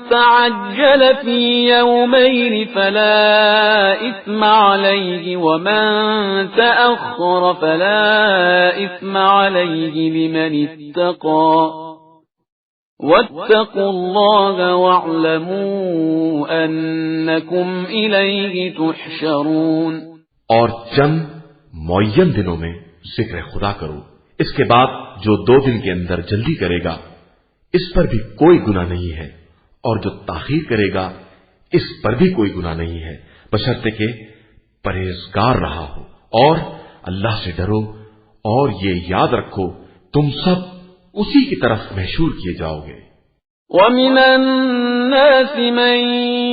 تعجل في يومين فلا إثم عليه ومن تأخر فلا إثم عليه لمن اتقى واتقوا الله واعلموا أنكم إليه تحشرون۔ اور چند معین دنوں میں ذکر خدا کرو، اس کے بعد جو 2 دن کے اندر جلدی کرے گا اس پر بھی کوئی گناہ نہیں ہے، اور جو تاخیر کرے گا اس پر بھی کوئی گناہ نہیں ہے، بشرطے کہ پرہیزگار رہا ہو، اور اللہ سے ڈرو، اور یہ یاد رکھو تم سب اسی کی طرف محشور کیے جاؤ گے۔ وَمِنَ النَّاسِ مَن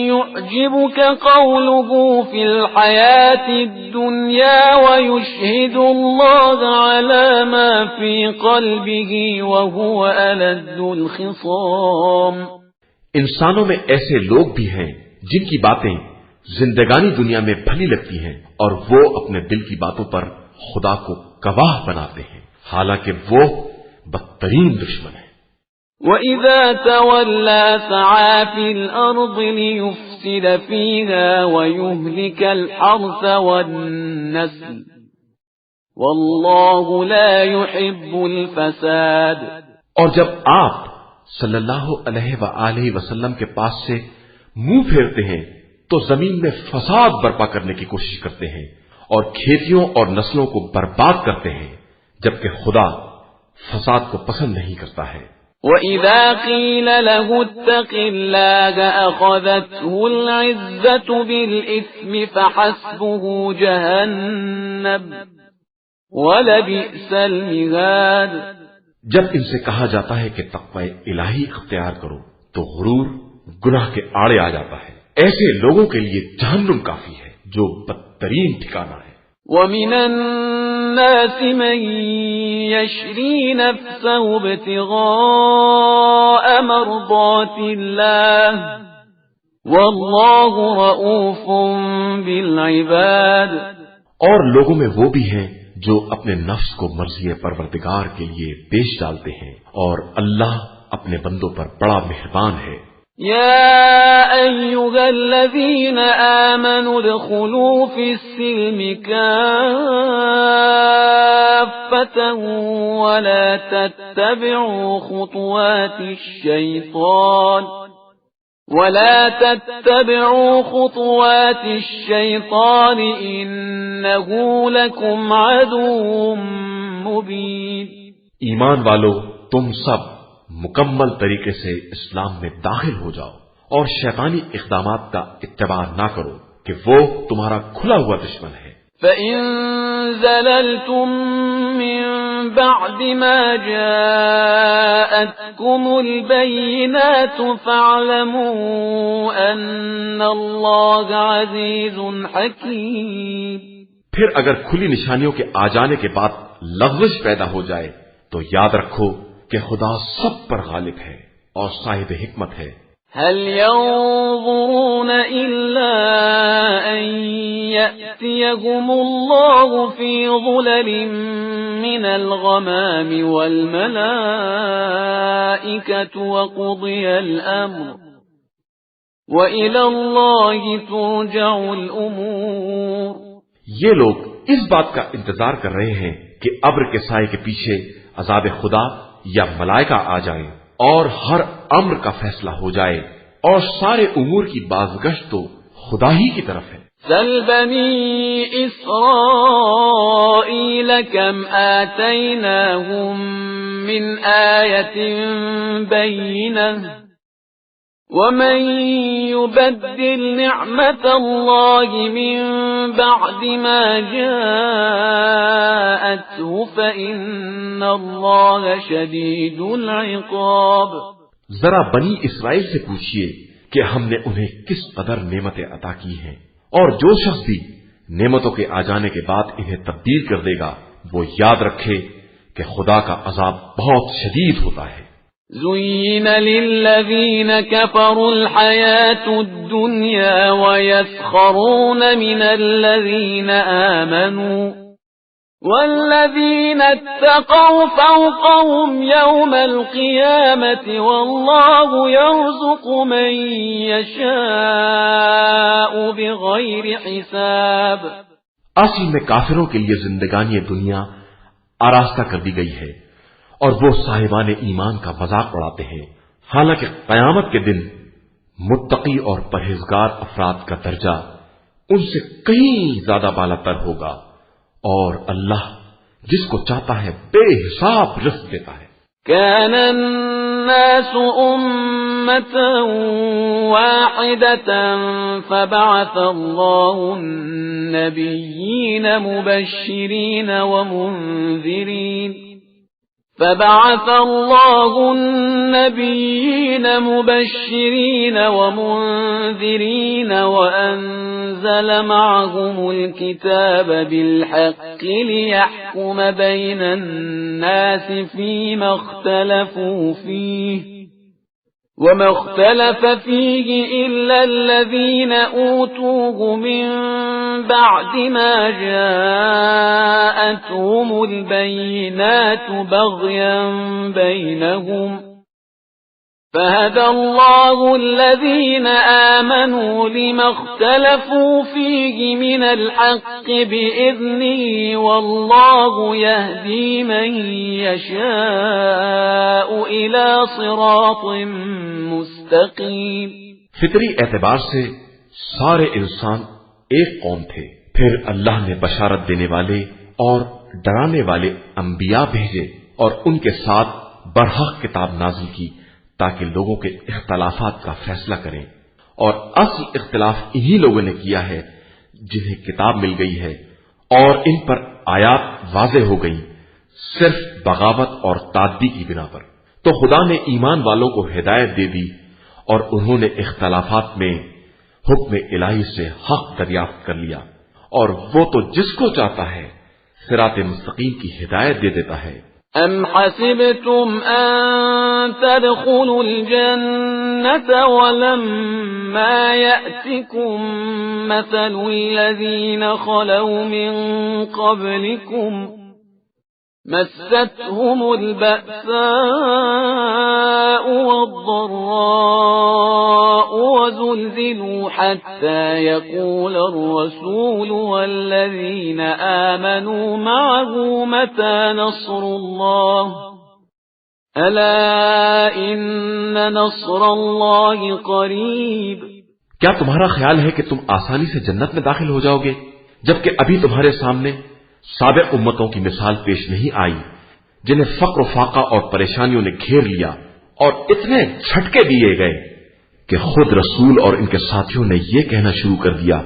يُعْجِبُكَ قَوْلُهُ فِي الْحَيَاةِ الدُّنْيَا وَيُشْهِدُ اللَّهَ عَلَى مَا فِي قَلْبِهِ وَهُوَ أَلَدُّ الْخِصَامِ۔ انسانوں میں ایسے لوگ بھی ہیں جن کی باتیں زندگانی دنیا میں بھلی لگتی ہیں اور وہ اپنے دل کی باتوں پر خدا کو گواہ بناتے ہیں، حالانکہ وہ بدترین دشمن ہے۔ وَإِذَا تَوَلَّى سَعَى فِي الْأَرْضِ لِيُفْسِدَ فِيهَا وَيُهْلِكَ الْحَرْثَ وَالنَّسْلَ وَاللَّهُ لَا يُحِبُّ الْفَسَادَ۔ اور جب آپ صلی اللہ علیہ وآلہ وسلم کے پاس سے منہ پھیرتے ہیں تو زمین میں فساد برپا کرنے کی کوشش کرتے ہیں اور کھیتیوں اور نسلوں کو برباد کرتے ہیں، جبکہ خدا فساد کو پسند نہیں کرتا ہے۔ وَإِذَا قِيلَ لَهُ اتَّقِ اللَّهَ أَخَذَتْهُ الْعِزَّةُ بِالْإِثْمِ فَحَسْبُهُ جَهَنَّمُ وَلَبِئْسَ الْمِهَادُ۔ جب ان سے کہا جاتا ہے کہ تقوی الہی اختیار کرو تو غرور گناہ کے آڑے آ جاتا ہے۔ ایسے لوگوں کے لیے جہنم کافی ہے جو بدترین ٹھکانہ ہے۔ وَمِنَ النَّاسِ مَن يَشْرِي نَفْسَهُ ابْتِغَاءَ مَرْضَاتِ اللَّهِ وَاللَّهُ رَءُوفٌ بِالْعِبَادِ۔ اور لوگوں میں وہ بھی ہیں جو اپنے نفس کو مرضی پروردگار کے لیے بیچ ڈالتے ہیں، اور اللہ اپنے بندوں پر بڑا مہربان ہے۔ يا أيها الذين آمنوا ادخلوا في السلم كافة ولا تتبعوا خطوات الشيطان إنه لكم عدو مبين۔ ایمان والو، تم سب مکمل طریقے سے اسلام میں داخل ہو جاؤ اور شیطانی اقدامات کا اتباع نہ کرو کہ وہ تمہارا کھلا ہوا دشمن ہے۔ فَإِن زَلَلْتُم مِّن بَعْدِ مَا جَاءَتْكُمُ الْبَيِّنَاتُ فَاعْلَمُوا أَنَّ اللَّهَ عَزِيزٌ حَكِيمٌ۔ پھر اگر کھلی نشانیوں کے آ جانے کے بعد لغزش پیدا ہو جائے تو یاد رکھو کہ خدا سب پر غالب ہے اور صاحب حکمت ہے۔ هل ينظرون إلا أن يأتيهم الله في ظلل من الغمام والملائكة وقضي الأمر وإلى الله ترجع الأمور۔ یہ لوگ اس بات کا انتظار کر رہے ہیں کہ ابر کے سائے کے پیچھے عذاب خدا یا ملائکہ آ جائیں اور ہر امر کا فیصلہ ہو جائے، اور سارے امور کی بازگشت تو خدا ہی کی طرف ہے۔ سَلْ بَنِي إِسْرَائِيلَ كَمْ آتَيْنَاهُمْ مِنْ آيَةٍ بَيِّنَةٍ وَمَنْ يُبَدِّلْ نِعْمَةَ اللَّهِ مِنْ بَعْدِ مَا جَاءَتْهُ فَإِنَّ اللَّهَ شَدِيدُ الْعِقَابِ۔ ذرا بنی اسرائیل سے پوچھئے کہ ہم نے انہیں کس قدر نعمتیں عطا کی ہیں، اور جو شخص بھی نعمتوں کے آ جانے کے بعد انہیں تبدیل کر دے گا وہ یاد رکھے کہ خدا کا عذاب بہت شدید ہوتا ہے۔ زُيِّنَ لِلَّذِينَ كَفَرُوا الْحَيَاةُ الدُّنْيَا وَيَسْخَرُونَ مِنَ الَّذِينَ آمَنُوا وَالَّذِينَ اتَّقَوْا فَوْقَهُمْ يَوْمَ الْقِيَامَةِ وَاللَّهُ يَرْزُقُ مَن يَشَاءُ بِغَيْرِ حِسَابٍ۔ اصل میں کافروں کے لیے زندگانی دنیا آراستہ کر دی گئی ہے، اور وہ صاحبان ایمان کا مذاق اڑاتے ہیں، حالانکہ قیامت کے دن متقی اور پرہیزگار افراد کا درجہ ان سے کہیں زیادہ بالا تر ہوگا، اور اللہ جس کو چاہتا ہے بے حساب رزق دیتا ہے۔ كان الناس أمة واحدة فبعث الله النبيين مبشرين ومنذرين وأنزل معهم الكتاب بالحق ليحكم بين الناس فيما اختلفوا فيه وما اختلف فيه إلا الذين أوتوه من بعد ما جاءتهم البينات بغيا بينهم فهدى الله الذين آمنوا لما اختلفوا فيه من الحق بإذنه والله يهدي من يشاء إلى صراط مستقيم۔ فطری اعتبار سے سارے انسان ایک قوم تھے، پھر اللہ نے بشارت دینے والے اور ڈرانے والے انبیاء بھیجے اور ان کے ساتھ برحق کتاب نازل کی تاکہ لوگوں کے اختلافات کا فیصلہ کریں، اور اصل اختلاف انہی لوگوں نے کیا ہے جنہیں کتاب مل گئی ہے اور ان پر آیات واضح ہو گئی صرف بغاوت اور تعدی کی بنا پر۔ تو خدا نے ایمان والوں کو ہدایت دے دی اور انہوں نے اختلافات میں حکم الہی سے حق دریافت کر لیا، اور وہ تو جس کو چاہتا ہے صراط مستقیم کی ہدایت دے دیتا ہے۔ ام حسبتم ان تدخلوا الجنة ولما يأتكم مثل الذين خلوا من قبلكم مستهم البأساء والضراء وزلزلوا حتى يقول الرسول والذين آمنوا معه متى نصر الله ألا إن نصر الله قريب۔ کیا تمہارا خیال ہے کہ تم آسانی سے جنت میں داخل ہو جاؤ گے جبکہ ابھی تمہارے سامنے سابق امتوں کی مثال پیش نہیں آئی جنہیں فقر و فاقہ اور پریشانیوں نے گھیر لیا اور اتنے جھٹکے دیے گئے کہ خود رسول اور ان کے ساتھیوں نے یہ کہنا شروع کر دیا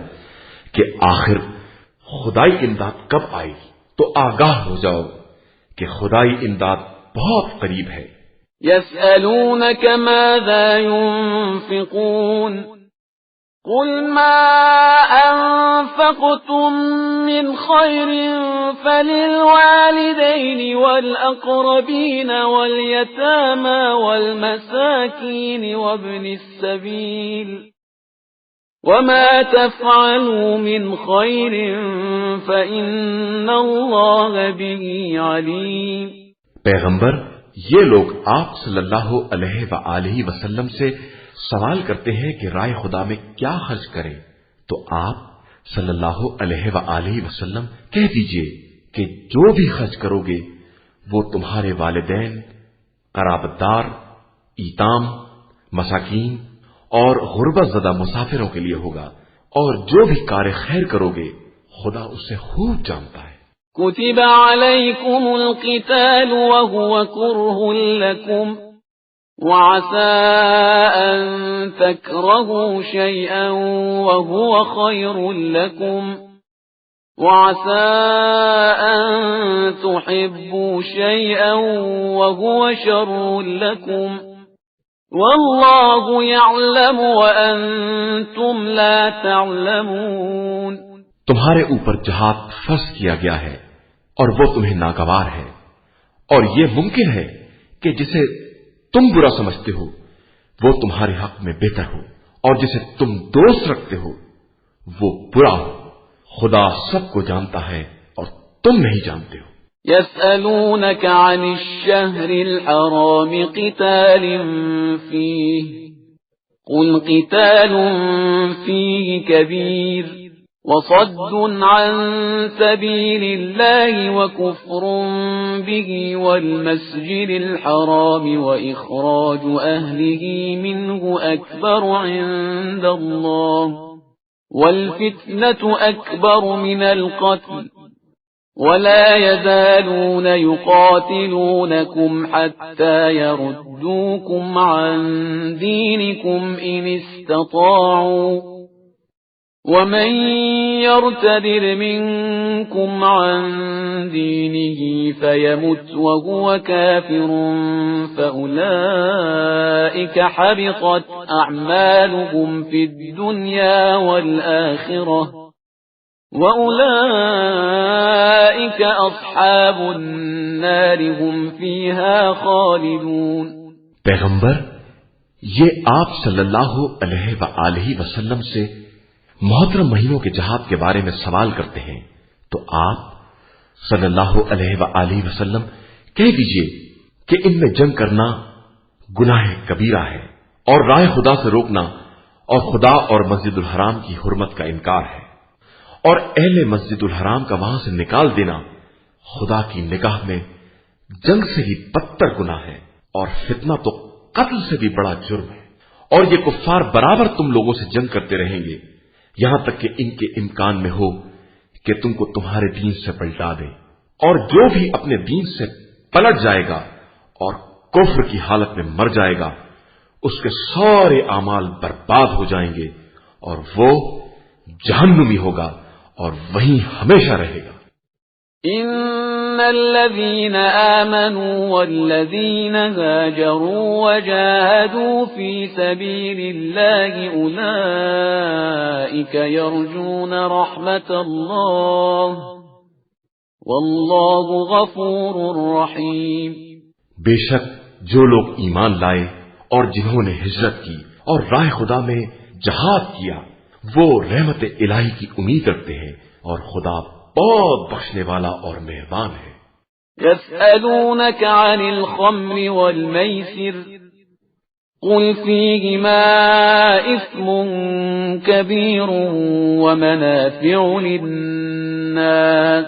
کہ آخر خدائی امداد کب آئے گی؟ تو آگاہ ہو جاؤ کہ خدائی امداد بہت قریب ہے۔ يسألونك ماذا ينفقون قل ما أنفقتم من خير فللوالدين والأقربين واليتامى والمساكين وابن السبيل وما تفعلوا من خير فإن الله به عليم۔ پیغمبر، یہ لوگ آپ صلی اللہ علیہ وآلہ وسلم سے سوال کرتے ہیں کہ رائے خدا میں کیا خرچ کریں، تو آپ صلی اللہ علیہ وآلہ وسلم کہہ دیجئے کہ جو بھی خرچ کرو گے وہ تمہارے والدین، قرابت دار، ایتام، مساکین اور غربت زدہ مسافروں کے لیے ہوگا، اور جو بھی کار خیر کرو گے خدا اسے خوب جانتا ہے۔ كتب عليكم القتال وهو كره لكم وعسى أن تكرهوا شيئا وهو خير لكم وعسى أن تحبوا شيئا وهو شر لكم والله يعلم وأنتم لا تعلمون۔ تمہارے اوپر جہاد فرض کیا گیا ہے اور وہ تمہیں ناگوار ہے، اور یہ ممکن ہے کہ جسے تم برا سمجھتے ہو وہ تمہارے حق میں بہتر ہو، اور جسے تم دوست رکھتے ہو وہ برا ہو۔ خدا سب کو جانتا ہے اور تم نہیں جانتے ہو۔ يسألونك عن الشهر الحرام قتال فيه قل قتال فيه كبير وصد عن سبيل الله وكفر به والمسجد الحرام وإخراج أهله منه أكبر عند الله والفتنة أكبر من القتل ولا يزالون يقاتلونكم حتى يردوكم عن دينكم إن استطاعوا ومن يرتد منكم عن دينه فيمت وهو كافر فأولئك حبطت أعمالهم في الدنيا والآخرة وأولئك أصحاب النار هم فيها خالدون۔ پیغمبر، یہ آپ صلی اللہ علیہ وآلہ وسلم سے محترم مہینوں کے جہاد کے بارے میں سوال کرتے ہیں، تو آپ صلی اللہ علیہ وآلہ وسلم کہہ دیجئے کہ ان میں جنگ کرنا گناہ کبیرہ ہے، اور راہ خدا سے روکنا اور خدا اور مسجد الحرام کی حرمت کا انکار ہے، اور اہل مسجد الحرام کا وہاں سے نکال دینا خدا کی نگاہ میں جنگ سے بھی بدتر گناہ ہے، اور فتنہ تو قتل سے بھی بڑا جرم ہے۔ اور یہ کفار برابر تم لوگوں سے جنگ کرتے رہیں گے یہاں تک کہ ان کے امکان میں ہو کہ تم کو تمہارے دین سے پلٹا دے، اور جو بھی اپنے دین سے پلٹ جائے گا اور کفر کی حالت میں مر جائے گا اس کے سارے اعمال برباد ہو جائیں گے اور وہ جہنمی ہوگا اور وہیں ہمیشہ رہے گا۔ ان الذين آمنوا والذين هاجروا وجاهدوا في سبيل الله اولئك يرجون رحمة الله والله غفور رحيم۔ بے شک جو لوگ ایمان لائے اور جنہوں نے ہجرت کی اور راہ خدا میں جہاد کیا وہ رحمت الہی کی امید رکھتے ہیں اور خدا بہت بخشنے والا اور مہربان ہے۔ يسألونك عن الخمر والميسر قل فيهما إثم كبير ومنافع للناس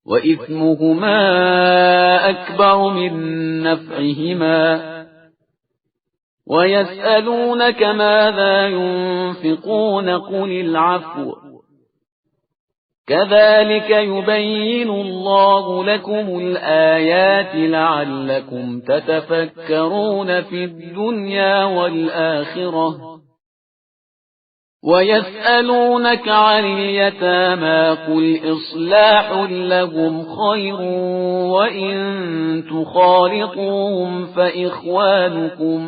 وإثمهما أكبر من نفعهما ويسألونك ماذا ينفقون قل العفو كذلك يبين الله لكم الآيات لعلكم تتفكرون في الدنيا والآخرة ويسألونك عن اليتامى قل إصلاح لهم خير وإن تخالطوهم فإخوانكم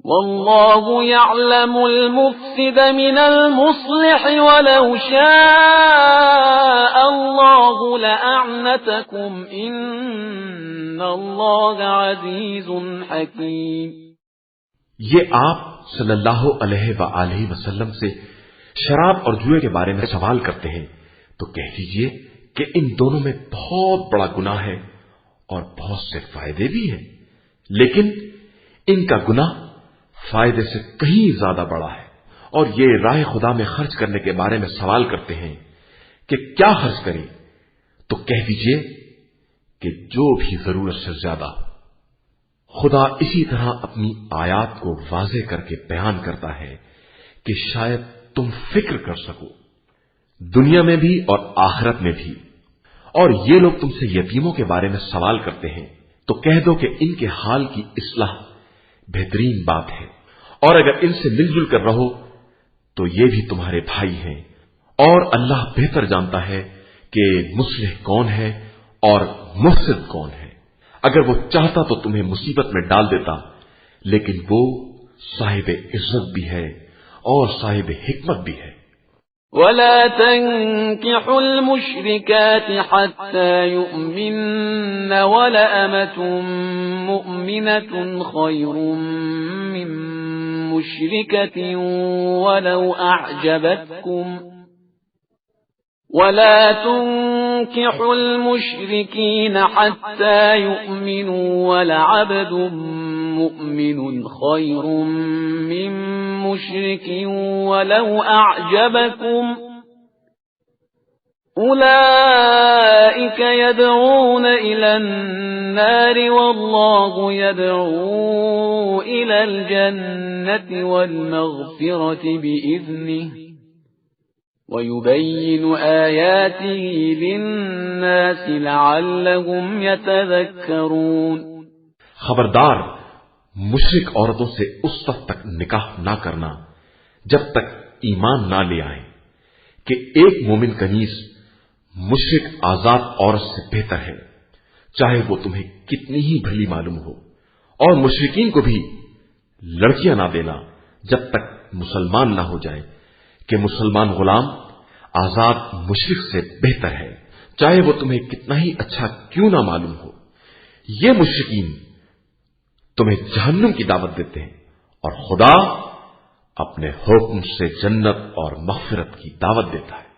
والله يعلم المفسد من المصلح ولو شاء الله لأعنتكم إن الله عزيز حكيم۔ یہ آپ صلی اللہ علیہ وآلہ وسلم سے شراب اور جوئے کے بارے میں سوال کرتے ہیں تو کہہ دیجئے کہ ان دونوں میں بہت بڑا گناہ ہے اور بہت سے فائدے بھی ہیں، لیکن ان کا گناہ فائدے سے کہیں زیادہ بڑا ہے۔ اور یہ راہ خدا میں خرچ کرنے کے بارے میں سوال کرتے ہیں کہ کیا خرچ کریں تو کہہ دیجئے کہ جو بھی ضرورت سے زیادہ۔ خدا اسی طرح اپنی آیات کو واضح کر کے بیان کرتا ہے کہ شاید تم فکر کر سکو، دنیا میں بھی اور آخرت میں بھی۔ اور یہ لوگ تم سے یتیموں کے بارے میں سوال کرتے ہیں تو کہہ دو کہ ان کے حال کی اصلاح بہترین بات ہے، اور اگر ان سے مل جل کر رہو تو یہ بھی تمہارے بھائی ہیں، اور اللہ بہتر جانتا ہے کہ مصلح کون ہے اور مفسد کون ہے۔ اگر وہ چاہتا تو تمہیں مصیبت میں ڈال دیتا، لیکن وہ صاحب عزت بھی ہے اور صاحب حکمت بھی ہے۔ ولا تنكحوا المشركات حتى يؤمن ولأمة مؤمنة خير من مشركة ولو أعجبتكم ولا تنكحوا المشركين حتى يؤمنوا ولعبد مؤمن خير من مشرك ولو أعجبكم أولئك يدعون إلى النار والله يدعو إلى الجنة والمغفرة بإذنه ويبين آياته للناس لعلهم يتذكرون۔ خبردار، مشرک عورتوں سے اس وقت تک نکاح نہ کرنا جب تک ایمان نہ لے آئیں کہ ایک مومن کنیز مشرک آزاد عورت سے بہتر ہے، چاہے وہ تمہیں کتنی ہی بھلی معلوم ہو، اور مشرکین کو بھی لڑکیاں نہ دینا جب تک مسلمان نہ ہو جائے کہ مسلمان غلام آزاد مشرک سے بہتر ہے، چاہے وہ تمہیں کتنا ہی اچھا کیوں نہ معلوم ہو۔ یہ مشرکین تمہیں جہنم کی دعوت دیتے ہیں اور خدا اپنے حکم سے جنت اور مغفرت کی دعوت دیتا ہے،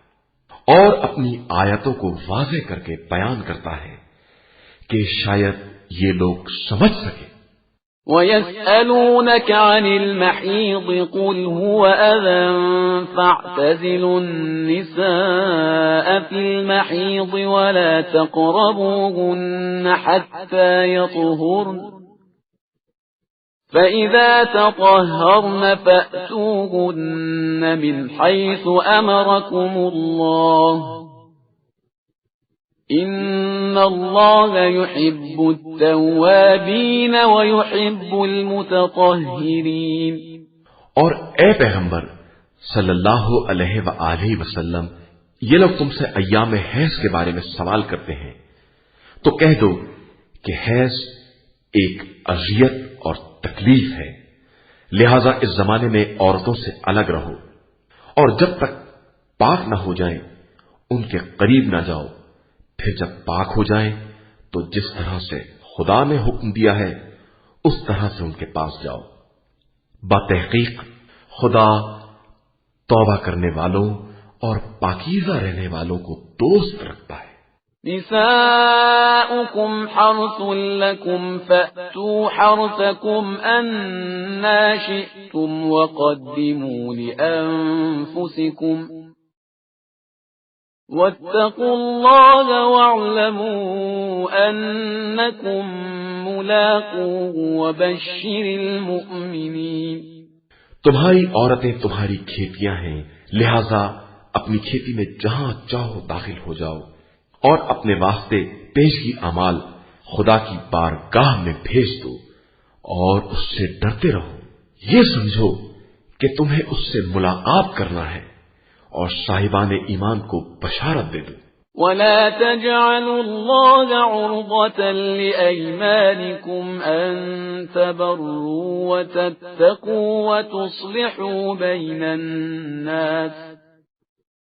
اور اپنی آیتوں کو واضح کر کے بیان کرتا ہے کہ شاید یہ لوگ سمجھ سکیں۔ وَيَسْأَلُونَكَ عَنِ الْمَحِيضِ قُلْ هُوَ أَذًى فَاعْتَزِلُوا النِّسَاءَ فِي الْمَحِيضِ وَلَا تَقْرَبُوهُنَّ حَتَّى يَطْهُرْنَ فَإِذَا تَطَهَّرْنَ فَأْتُوهُنَّ مِنْ حَيْثُ أَمَرَكُمُ اللَّهُ إِنَّ اللہ يحب التوابین ويحب المتطہرین۔ اور اے پیغمبر صلی اللہ علیہ وآلہ وسلم، یہ لوگ تم سے ایام حیض کے بارے میں سوال کرتے ہیں، تو کہہ دو کہ حیض ایک اذیت اور تکلیف ہے، لہذا اس زمانے میں عورتوں سے الگ رہو، اور جب تک پاک نہ ہو جائیں ان کے قریب نہ جاؤ، پھر جب پاک ہو جائیں تو جس طرح سے خدا نے حکم دیا ہے اس طرح سے ان کے پاس جاؤ، بتحقیق خدا توبہ کرنے والوں اور پاکیزہ رہنے والوں کو دوست رکھتا ہے۔ نساؤكم حرث لكم فأتوا حرثكم أنا شئتم وقدموا لأنفسكم واتقوا الله واعلموا أنكم ملاقوه وبشر المؤمنين۔ تمہاری عورتیں تمہاری کھیتیاں ہیں، لہذا اپنی کھیتی میں جہاں چاہو داخل ہو جاؤ اور اپنے واسطے پیشگی اعمال خدا کی بارگاہ میں بھیج دو اور اس سے ڈرتے رہو، یہ سمجھو کہ تمہیں اس سے ملاقات کرنا ہے، اور صاحبان ایمان کو بشارت دے دو۔ وَلَا تَجْعَلُوا اللَّهَ عُرْضَةً لِأَيْمَانِكُمْ أَن تَبَرُّوا وَتَتَّقُوا وَتُصْلِحُوا بَيْنَ النَّاسِ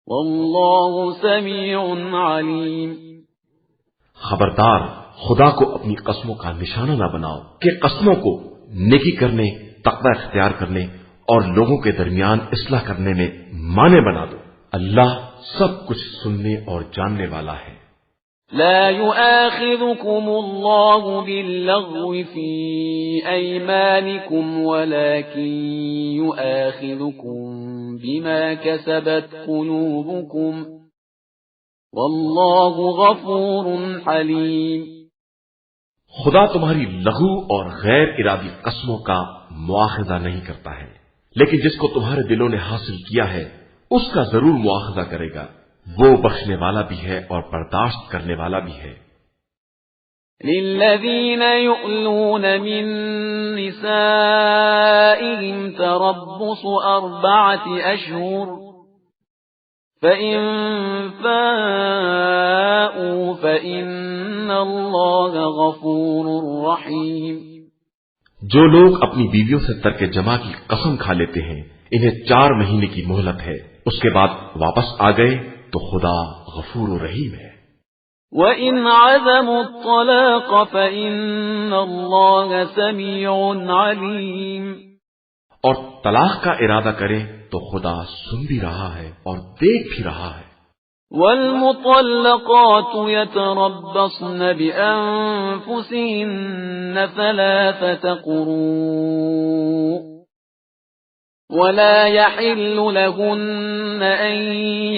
وَاللَّهُ سَمِيعٌ عَلِيمٌ۔ خبردار، خدا کو اپنی قسموں کا نشانہ نہ بناؤ کہ قسموں کو نیکی کرنے، تقوی اختیار کرنے اور لوگوں کے درمیان اصلاح کرنے میں مانے بنا دو، اللہ سب کچھ سننے اور جاننے والا ہے۔ لا يؤاخذكم الله باللغو في أيمانكم ولكن يؤاخذكم بما كسبت قلوبكم والله غفور حليم۔ خدا تمہاری لغو اور غیر ارادی قسموں کا مواخذہ نہیں کرتا ہے، لیکن جس کو تمہارے دلوں نے حاصل کیا ہے اس کا ضرور مواخذہ کرے گا، وہ بخشنے والا بھی ہے اور برداشت کرنے والا بھی ہے۔ للذین یؤلون من نسائهم تربص 4 أشهر فإن فاءوا فإن اللہ غفور رحیم۔ جو لوگ اپنی بیویوں سے ترک جماع کی قسم کھا لیتے ہیں انہیں 4 مہینے کی مہلت ہے، اس کے بعد واپس آ گئے تو خدا غفور و رحیم ہے۔ وَإِنْ عَزَمُوا الطَّلَاقَ فَإِنَّ اللَّهَ سَمِيعٌ عَلِيمٌ۔ اور طلاق کا ارادہ کریں تو خدا سن بھی رہا ہے اور دیکھ بھی رہا ہے۔ وَالْمُطَلَّقَاتُ يَتَرَبَّصْنَ بِأَنفُسِهِنَّ 3 قُرُوءٍ ولا يحل لهن أن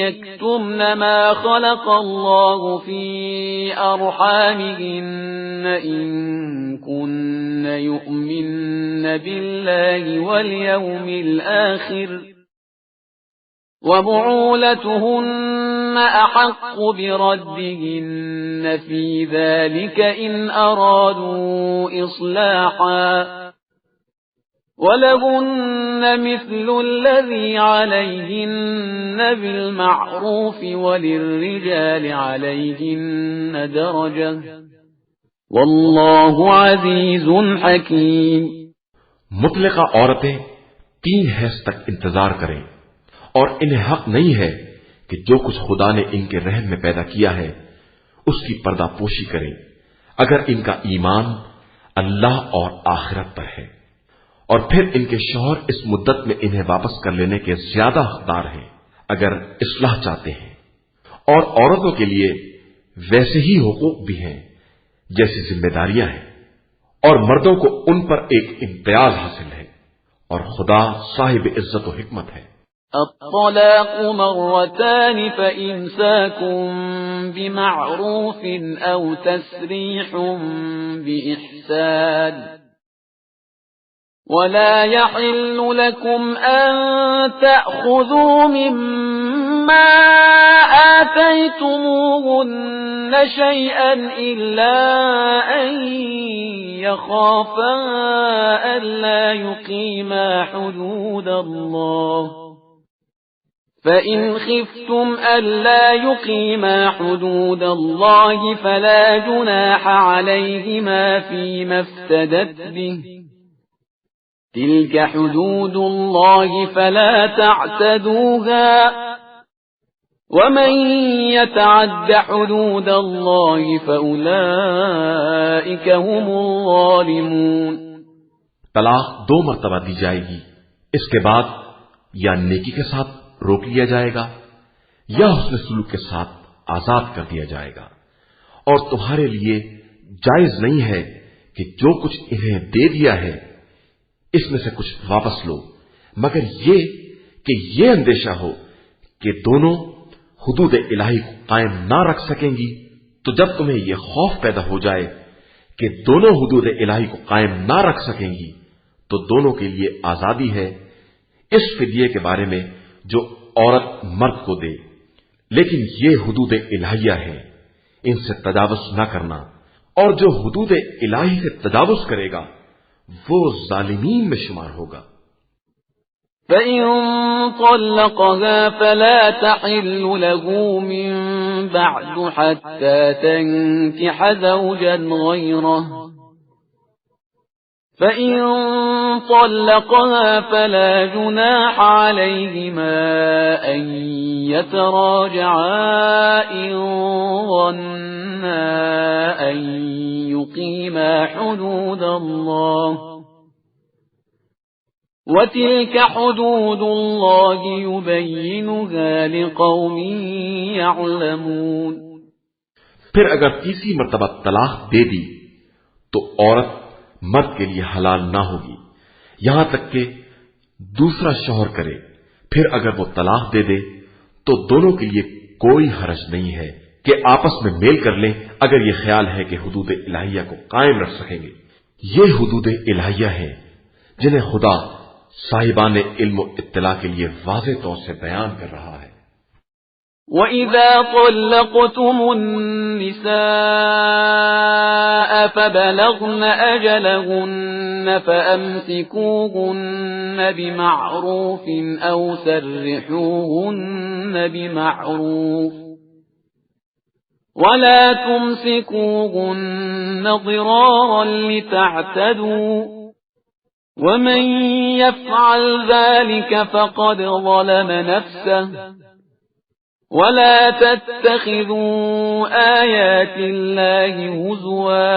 يكتمن ما خلق الله في أرحامهن إن كن يؤمن بالله واليوم الآخر وبعولتهن أحق بردهن في ذلك إن أرادوا إصلاحا وَلَهُنَّ مِثْلُ الَّذِي عَلَيْهِنَّ بِالْمَعْرُوفِ وَلِلرِّجَالِ عَلَيْهِنَّ دَرَجَةٌ وَاللَّهُ عَزِيزٌ حَكِيمٌ۔ مطلقہ عورتیں 3 حیض تک انتظار کریں، اور انہیں حق نہیں ہے کہ جو کچھ خدا نے ان کے رحم میں پیدا کیا ہے اس کی پردہ پوشی کریں، اگر ان کا ایمان اللہ اور آخرت پر ہے، اور پھر ان کے شوہر اس مدت میں انہیں واپس کر لینے کے زیادہ حقدار ہیں اگر اصلاح چاہتے ہیں، اور عورتوں کے لیے ویسے ہی حقوق بھی ہیں جیسی ذمہ داریاں ہیں، اور مردوں کو ان پر ایک امتیاز حاصل ہے، اور خدا صاحب عزت و حکمت ہے۔ الطلاق مرتان فإمساكم بمعروف أو تسريح بإحسان ولا يحل لكم أن تأخذوا مما ما آتيتموهن شيئا إلا أن يخافا ألا يقيما حدود الله فإن خفتم ألا يقيما حدود الله فلا جناح عليهما فيما افتدت به تلك حدود الله فلا تعتدوها ومن يتعد حدود الله فأولئك هم الظالمون۔ طلاق 2 مرتبہ دی جائے گی، اس کے بعد یا نیکی کے ساتھ روک لیا جائے گا یا حسن سلوک کے ساتھ آزاد کر دیا جائے گا، اور تمہارے لیے جائز نہیں ہے کہ جو کچھ انہیں دے دیا ہے اس میں سے کچھ واپس لو، مگر یہ کہ یہ اندیشہ ہو کہ دونوں حدود الہی کو قائم نہ رکھ سکیں گی۔ تو جب تمہیں یہ خوف پیدا ہو جائے کہ دونوں حدود الہی کو قائم نہ رکھ سکیں گی تو دونوں کے لیے آزادی ہے اس فدیے کے بارے میں جو عورت مرد کو دے، لیکن یہ حدود الہیہ ہیں، ان سے تجاوز نہ کرنا، اور جو حدود الہی سے تجاوز کرے گا وہ ظالمین میں شمار ہوگا۔ فَإِن طَلَّقَهَا فَلَا تَحِلُّ لَهُ مِن بَعْدُ حَتَّى تَنكِحَ زَوْجًا غَيْرَهُ فَإِن طَلَّقَهَا فَلَا جُنَاحَ عَلَيْهِمَا أَن يَتَرَاجَعَا إِن ظَنَّا أَن يُقِيمَا حُدُودَ اللَّهِ وَتِلْكَ حُدُودُ اللَّهِ يُبَيِّنُهَا لِقَوْمٍ يَعْلَمُونَ۔ پھر اگر تیسری مرتبہ طلاق دے دی تو عورت مرد کے لیے حلال نہ ہوگی یہاں تک کہ دوسرا شوہر کرے۔ پھر اگر وہ طلاق دے دے تو دونوں کے لیے کوئی حرج نہیں ہے کہ آپس میں میل کر لیں اگر یہ خیال ہے کہ حدود الہیہ کو قائم رکھ سکیں گے۔ یہ حدود الہیہ ہیں جنہیں خدا صاحبان علم و اطلاع کے لیے واضح طور سے بیان کر رہا ہے۔ وَإِذَا طَلَّقْتُمُ النِّسَاءَ فَبَلَغْنَ أَجَلَهُنَّ فَأَمْسِكُوهُنَّ بِمَعْرُوفٍ أَوْ سَرِّحُوهُنَّ بِمَعْرُوفٍ وَلَا تُمْسِكُوهُنَّ ضِرَارًا لِتَعْتَدُوا وَمَن يَفْعَلْ ذَلِكَ فَقَدْ ظَلَمَ نَفْسَهُ وَلَا تَتَّخِذُوا آيَاتِ اللَّهِ هُزُوًا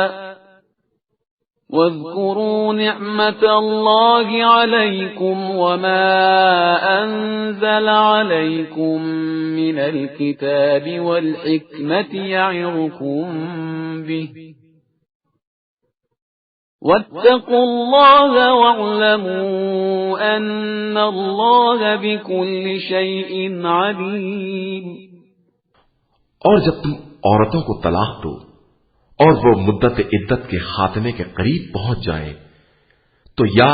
وَاذْكُرُوا نِعْمَةَ اللَّهِ عَلَيْكُمْ وَمَا أَنزَلَ عَلَيْكُمْ مِنَ الْكِتَابِ وَالْحِكْمَةِ يَعِظُكُمْ بِهِ وَاتَّقُوا اللَّهَ وَاعْلَمُوا أَنَّ اللَّهَ بِكُلِّ شَيْءٍ عَلِيمٌ۔ اور جب تم عورتوں کو طلاق دو اور وہ مدت عدت کے خاتمے کے قریب پہنچ جائیں تو یا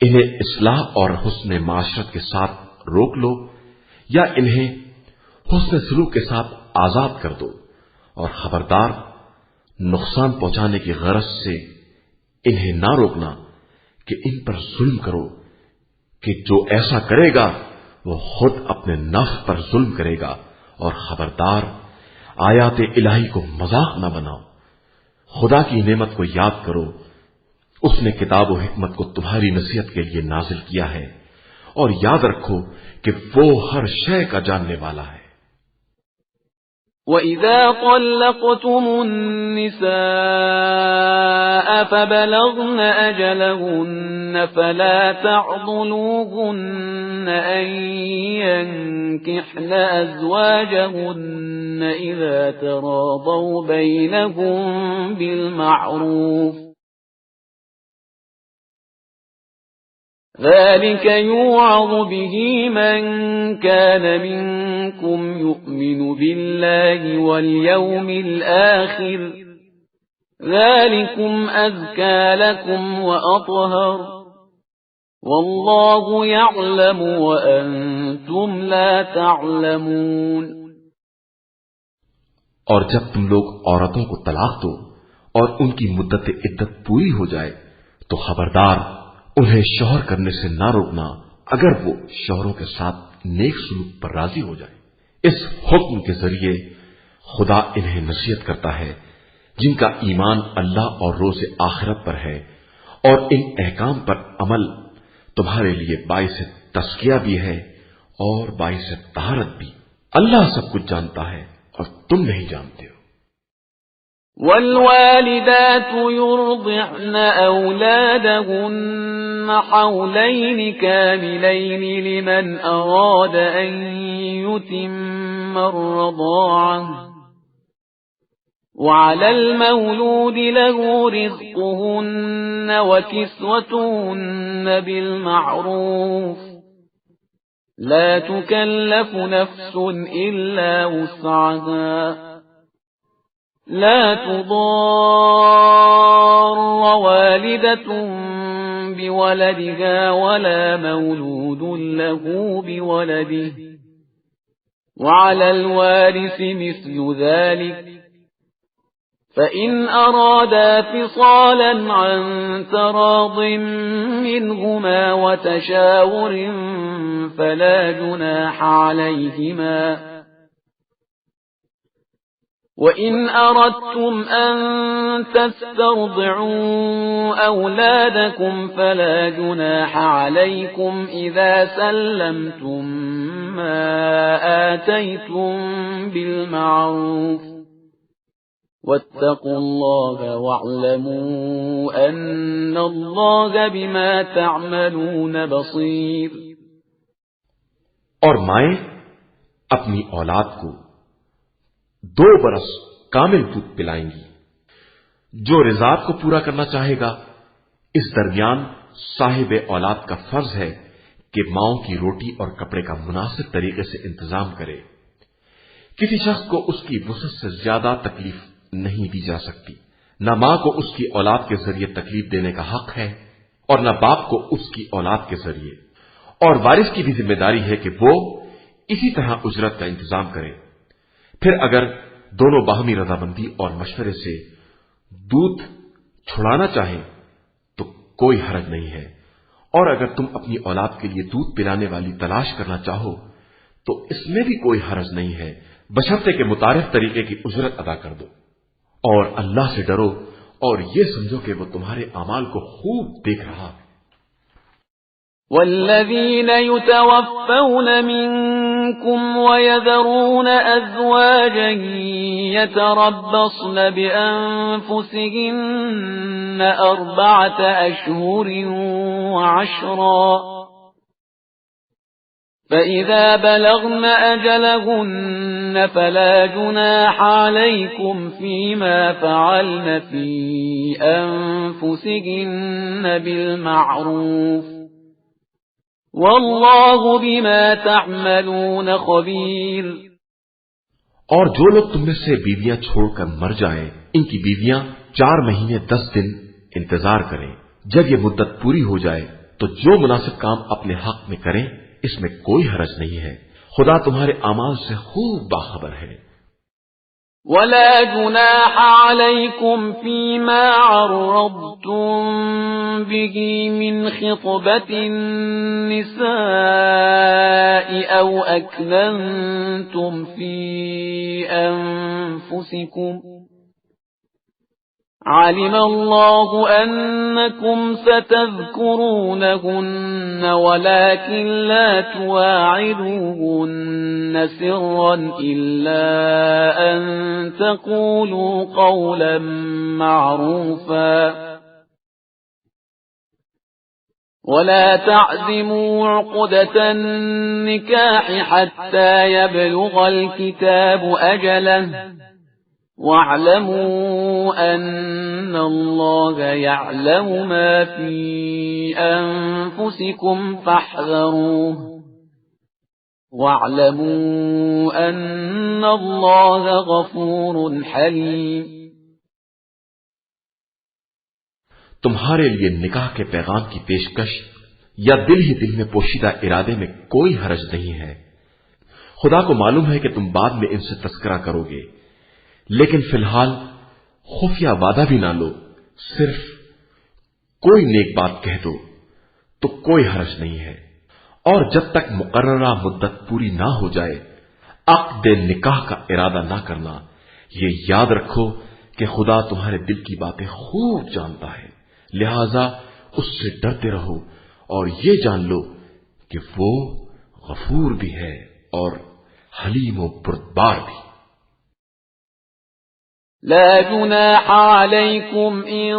انہیں اصلاح اور حسن معاشرت کے ساتھ روک لو یا انہیں حسن سلوک کے ساتھ آزاد کر دو، اور خبردار نقصان پہنچانے کی غرض سے انہیں نہ روکنا کہ ان پر ظلم کرو، کہ جو ایسا کرے گا وہ خود اپنے نفس پر ظلم کرے گا، اور خبردار آیات الہی کو مذاق نہ بناؤ۔ خدا کی نعمت کو یاد کرو، اس نے کتاب و حکمت کو تمہاری نصیحت کے لیے نازل کیا ہے، اور یاد رکھو کہ وہ ہر شے کا جاننے والا ہے۔ وَإِذَا طَلَّقْتُمُ النِّسَاءَ فَبَلَغْنَ أَجَلَهُنَّ فَلَا تَعْضُلُوهُنَّ أَن يَنكِحْنَ أَزْوَاجَهُنَّ إِذَا تَرَاضَوْا بَيْنَهُم بِالْمَعْرُوفِ ذَلِكَ يُوعَظُ بِهِ مَن كَانَ مِنكُمْ يُؤْمِنُ بِاللَّهِ وَالْيَوْمِ الْآخِرِ ذَلِكُمْ أَزْكَى لَكُمْ وَأَطْهَرُ وَاللَّهُ يَعْلَمُ وَأَنتُمْ وأنتم لا تعلمون. اور جب تم لوگ عورتوں کو طلاق دو اور ان کی مدت عدت پوری ہو جائے تو خبردار انہیں شوہر کرنے سے نہ روکنا اگر وہ شوہروں کے ساتھ نیک سلوک پر راضی ہو جائے. اس حکم کے ذریعے خدا انہیں نصیحت کرتا ہے جن کا ایمان اللہ اور روز آخرت پر ہے، اور ان احکام پر عمل تمہارے لیے باعث تزکیہ بھی ہے اور باعث طہارت بھی. اللہ سب کچھ جانتا ہے اور تم نہیں جانتے ہو. والوالدات يرضعن أولادهن حولين كاملين لمن أراد أن يتم الرضاعة، وعلى المولود له رزقهن وكسوتهن بالمعروف، لا تكلف نفس إلا وسعها، لا تضار والدة بولدها ولا مولود له بولده، وعلى الوارث مثل ذلك، فإن أرادا فصالا عن تراض منهما وتشاور فلا جناح عليهما. وَإِنْ أَرَدْتُمْ أَن تَسْتَرْضِعُوا أَوْلَادَكُمْ فَلَا جُنَاحَ عَلَيْكُمْ إِذَا سَلَّمْتُم مَّا آتَيْتُم بِالْمَعْرُوفِ، وَاتَّقُوا اللَّهَ وَاعْلَمُوا أَنَّ اللَّهَ بِمَا تَعْمَلُونَ بَصِيرٌ. اور مائیں اپنی اولاد کو 2 برس کامل دودھ پلائیں گی. جو رضاعت کو پورا کرنا چاہے گا، اس درمیان صاحب اولاد کا فرض ہے کہ ماؤں کی روٹی اور کپڑے کا مناسب طریقے سے انتظام کرے. کسی شخص کو اس کی وسعت سے زیادہ تکلیف نہیں دی جا سکتی. نہ ماں کو اس کی اولاد کے ذریعے تکلیف دینے کا حق ہے اور نہ باپ کو اس کی اولاد کے ذریعے. اور وارث کی بھی ذمہ داری ہے کہ وہ اسی طرح اجرت کا انتظام کرے. پھر اگر دونوں باہمی رضامندی اور مشورے سے دودھ چھڑانا چاہیں تو کوئی حرج نہیں ہے، اور اگر تم اپنی اولاد کے لیے دودھ پلانے والی تلاش کرنا چاہو تو اس میں بھی کوئی حرج نہیں ہے، بشرطے کہ متعارف طریقے کی اجرت ادا کر دو. اور اللہ سے ڈرو اور یہ سمجھو کہ وہ تمہارے اعمال کو خوب دیکھ رہا ہے. والذين يتوفون منكم ويذرون أزواجا يتربصن بأنفسهن 4 أشهر و10، فإذا بلغن أجلهن فلا جناح عليكم فيما فعلن في أنفسهن بالمعروف، واللہ بما تعملون خبیر. اور جو لوگ تم میں سے بیویاں چھوڑ کر مر جائیں، ان کی بیویاں 4 مہینے 10 دن انتظار کریں. جب یہ مدت پوری ہو جائے تو جو مناسب کام اپنے حق میں کریں، اس میں کوئی حرج نہیں ہے. خدا تمہارے اعمال سے خوب باخبر ہے. ولا جناح عليكم فيما عرضتم به من خطبة النساء أو أكننتم في أنفسكم، علم الله أنكم ستذكرونهن ولكن لا تواعدوهن سرا إلا أن تقولوا قولا معروفا، ولا تعزموا عقدة النكاح حتى يبلغ الكتاب أجله، واعلموا أن الله يعلم ما في أنفسكم فاحذروه، واعلموا أن الله غفور حليم. تمہارے لیے نکاح کے پیغام کی پیشکش یا دل ہی دل میں پوشیدہ ارادے میں کوئی حرج نہیں ہے۔ خدا کو معلوم ہے کہ تم بعد میں ان سے تذکرہ کرو گے، لیکن فی الحال خفیہ وعدہ بھی نہ لو، صرف کوئی نیک بات کہہ دو تو کوئی حرج نہیں ہے۔ اور جب تک مقررہ مدت پوری نہ ہو جائے عقد نکاح کا ارادہ نہ کرنا۔ یہ یاد رکھو کہ خدا تمہارے دل کی باتیں خوب جانتا ہے، لہذا اس سے ڈرتے رہو اور یہ جان لو کہ وہ غفور بھی ہے اور حلیم و بردبار بھی۔ لا جناح عليكم إن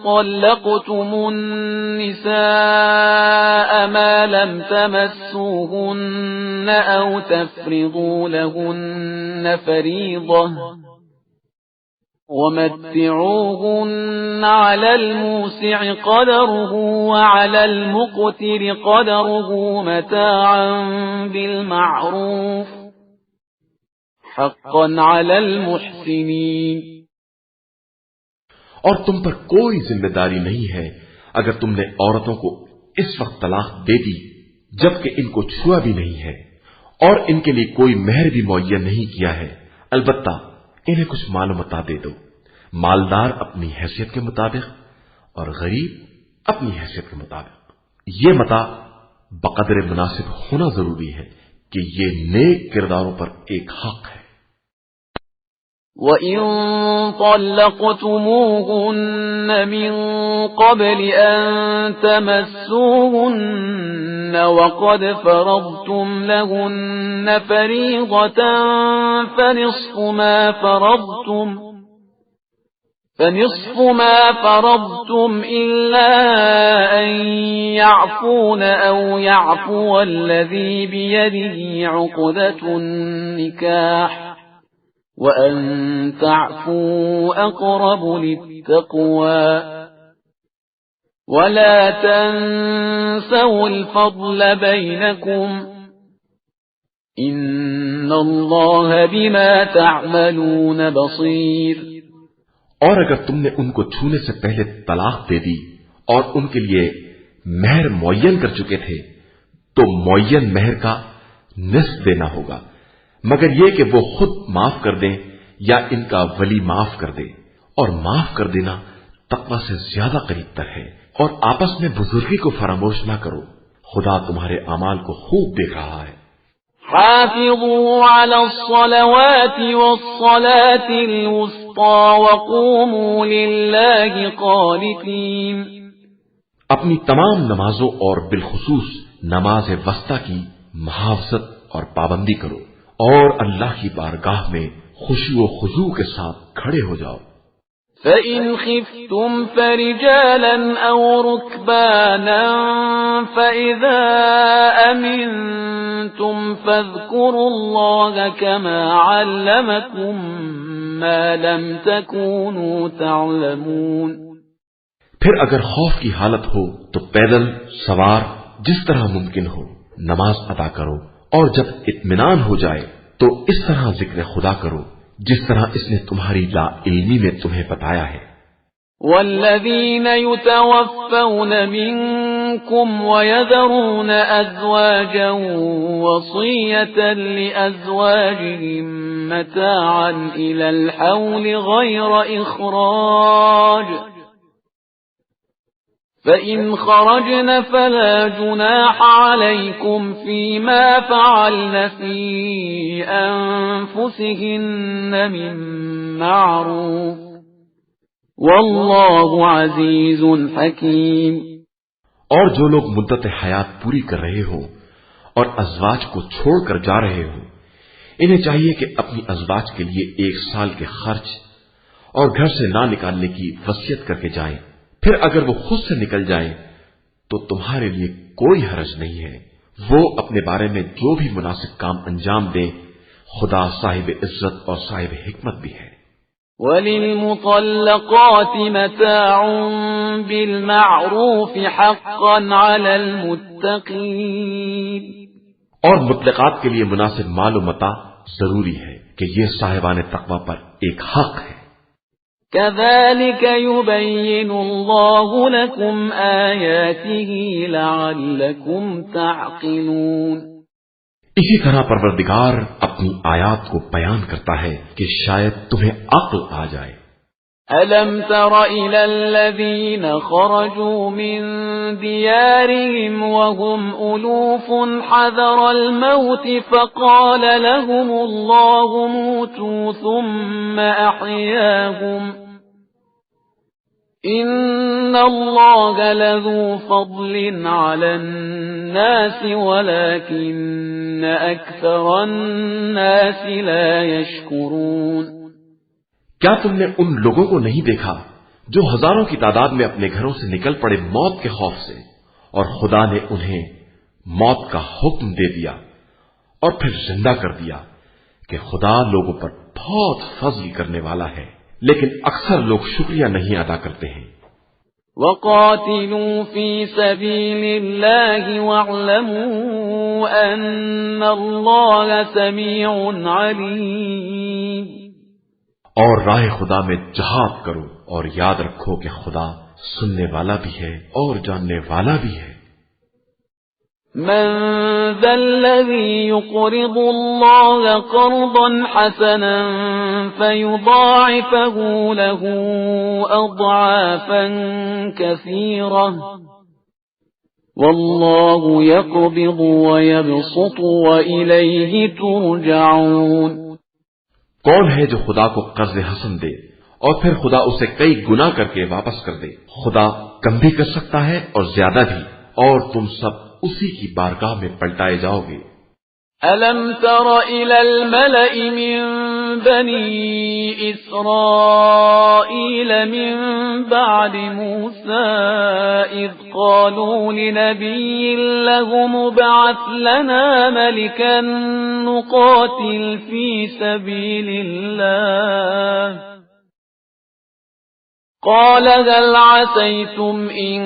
طلقتم النساء ما لم تمسوهن أو تفرضوا لهن فريضة ومتعوهن على الموسع قدره وعلى المقتر قدره متاعا بالمعروف حقا على المحسنين۔ اور تم پر کوئی ذمہ داری نہیں ہے اگر تم نے عورتوں کو اس وقت طلاق دے دی جبکہ ان کو چھوا بھی نہیں ہے، اور ان کے لیے کوئی مہر بھی معین نہیں کیا ہے، البتہ انہیں کچھ مال و متاع دے دو، مالدار اپنی حیثیت کے مطابق اور غریب اپنی حیثیت کے مطابق۔ یہ متاع بقدر مناسب ہونا ضروری ہے کہ یہ نیک کرداروں پر ایک حق ہے۔ وَإِن طَلَّقْتُمُوهُنَّ مِن قَبْلِ أَن تَمَسُّوهُنَّ وَقَدْ فَرَضْتُمْ لَهُنَّ فَرِيضَةً فَنِصْفُ مَا فَرَضْتُمْ إِلَّا أَن يَعْفُونَ أَوْ يَعْفُوَ الَّذِي بِيَدِهِ عُقْدَةُ النِّكَاحِ وَأَن تَعْفُوا أَقْرَبُ لِلتَّقْوَى وَلَا تَنسَوْا الْفَضْلَ بَيْنَكُمْ إِنَّ اللَّهَ بِمَا تَعْمَلُونَ بَصِيرٌ۔ اور اگر تم نے ان کو چھونے سے پہلے طلاق دے دی اور ان کے لیے مہر معین کر چکے تھے تو معین مہر کا نصف دینا ہوگا، مگر یہ کہ وہ خود معاف کر دیں یا ان کا ولی معاف کر دے، اور معاف کر دینا تقوی سے زیادہ قریب تر ہے۔ اور آپس میں بزرگی کو فراموش نہ کرو، خدا تمہارے اعمال کو خوب دیکھ رہا ہے۔ حافظوا على الصلوات والصلاة الوسطى وقوموا لله قانتين۔ اپنی تمام نمازوں اور بالخصوص نماز وسطی کی محافظت اور پابندی کرو، اور اللہ کی بارگاہ میں خشوع و خضوع کے ساتھ کھڑے ہو جاؤ۔ فَإِنْ خِفْتُمْ فَرِجَالًا أَوْ رُكْبَانًا فَإِذَا أَمِنْتُمْ فَاذْكُرُوا اللَّهَ كَمَا عَلَّمَكُمْ مَا لَمْ تَكُونُوا تَعْلَمُونَ۔ پھر اگر خوف کی حالت ہو تو پیدل سوار جس طرح ممکن ہو نماز ادا کرو، اور جب اطمینان ہو جائے تو اس طرح ذکر خدا کرو جس طرح اس نے تمہاری لا علمی میں تمہیں بتایا ہے۔ والذین یتوفون منکم ویذرون ازواجا وصیة لازواجهم متاعا الى الحول غیر اخراج فَإِنْ خَرَجْنَ فَلَا جُنَاحَ عَلَيْكُمْ فِيمَا فَعَلْنَ فِي أَنفُسِهِنَّ مِن مَّعْرُوفٍ وَاللَّهُ عَزِيزٌ حَكِيمٌ۔ اور جو لوگ مدت حیات پوری کر رہے ہوں اور ازواج کو چھوڑ کر جا رہے ہوں، انہیں چاہیے کہ اپنی ازواج کے لیے 1 سال کے خرچ اور گھر سے نہ نکالنے کی وصیت کر کے جائیں۔ پھر اگر وہ خود سے نکل جائیں تو تمہارے لیے کوئی حرج نہیں ہے، وہ اپنے بارے میں جو بھی مناسب کام انجام دیں، خدا صاحب عزت اور صاحب حکمت بھی ہے۔ وَلِلْمُطَلَّقَاتِ مَتَاعٌ بِالْمَعْرُوفِ حَقًّا عَلَى الْمُتَّقِينَ۔ اور مطلقات کے لیے مناسب مال و متاع ضروری ہے کہ یہ صاحبان تقوی پر ایک حق ہے۔ كذلك يبين الله لكم آياته لعلكم تعقلون۔ اسی طرح پروردگار اپنی آیات کو بیان کرتا ہے کہ شاید تمہیں عقل آ جائے۔ أَلَمْ تَرَ إِلَى الَّذِينَ خَرَجُوا مِن دِيَارِهِمْ وَهُمْ أُلُوفٌ حَذَرَ الْمَوْتِ فَقَالَ لَهُمُ اللَّهُ مُوتُوا ثُمَّ أَحْيَاهُمْ إِنَّ اللَّهَ لَذُو فَضْلٍ عَلَى النَّاسِ وَلَكِنَّ أَكْثَرَ النَّاسِ لَا يَشْكُرُونَ۔ کیا تم نے ان لوگوں کو نہیں دیکھا جو ہزاروں کی تعداد میں اپنے گھروں سے نکل پڑے موت کے خوف سے، اور خدا نے انہیں موت کا حکم دے دیا اور پھر زندہ کر دیا کہ خدا لوگوں پر بہت فضل کرنے والا ہے، لیکن اکثر لوگ شکریہ نہیں ادا کرتے ہیں۔ وَقَاتِلُوا فِي سَبِيلِ اللَّهِ وَاعْلَمُوا أَنَّ اللَّهَ سَمِيعٌ عَلِيمٌ۔ اور راہ خدا میں جہاد کرو اور یاد رکھو کہ خدا سننے والا بھی ہے اور جاننے والا بھی ہے۔ من ذا الذي يقرض الله قرضا حسنا فيضاعفه له أضعافا كثيرة والله يقبض ويبسط وإليه ترجعون۔ کون ہے جو خدا کو قرض حسن دے اور پھر خدا اسے کئی گنا کر کے واپس کر دے؟ خدا کم بھی کر سکتا ہے اور زیادہ بھی، اور تم سب اسی کی بارگاہ میں پلٹائے جاؤ گے۔ أَلَمْ تَرَ إِلَى الْمَلَإِ مِن بَنِي إِسْرَائِيلَ مِن بَعْدِ مُوسَىٰ إِذْ قَالُوا لِنَبِيٍّ لَّهُمُ ابْعَثْ لَنَا مَلِكًا نُّقَاتِلْ فِي سَبِيلِ اللَّهِ قال هل عسيتم إن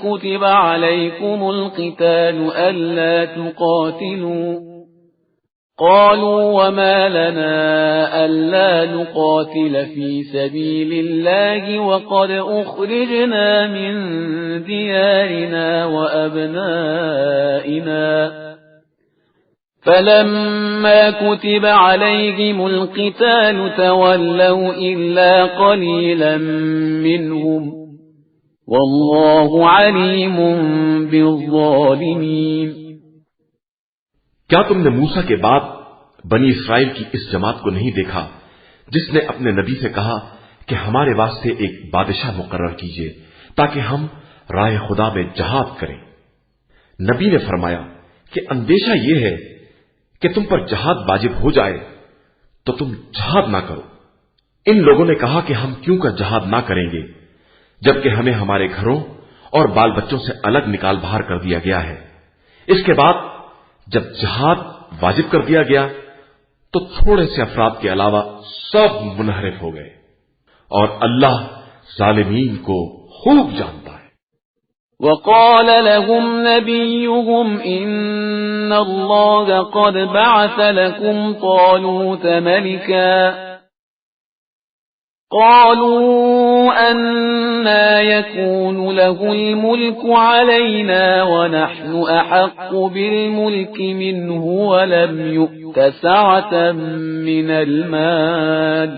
كتب عليكم القتال ألا تقاتلوا قالوا وما لنا ألا نقاتل في سبيل الله وقد أخرجنا من ديارنا وأبنائنا فلما كتب عليهم القتال تولوا إلا قليلا منهم والله عليم بالظالمين۔ کیا تم نے موسیٰ کے بعد بنی اسرائیل کی اس جماعت کو نہیں دیکھا جس نے اپنے نبی سے کہا کہ ہمارے واسطے ایک بادشاہ مقرر کیجئے تاکہ ہم راہ خدا میں جہاد کریں؟ نبی نے فرمایا کہ اندیشہ یہ ہے کہ تم پر جہاد واجب ہو جائے تو تم جہاد نہ کرو۔ ان لوگوں نے کہا کہ ہم کیوں کر جہاد نہ کریں گے جبکہ ہمیں ہمارے گھروں اور بال بچوں سے الگ نکال باہر کر دیا گیا ہے۔ اس کے بعد جب جہاد واجب کر دیا گیا تو تھوڑے سے افراد کے علاوہ سب منحرف ہو گئے، اور اللہ ظالمین کو خوب جانتا ہے۔ وقال لهم نبيهم إن الله قد بعث لكم طالوت ملكا قالوا أنا يكون له الملك علينا ونحن أحق بالملك منه ولم يؤت سعة من المال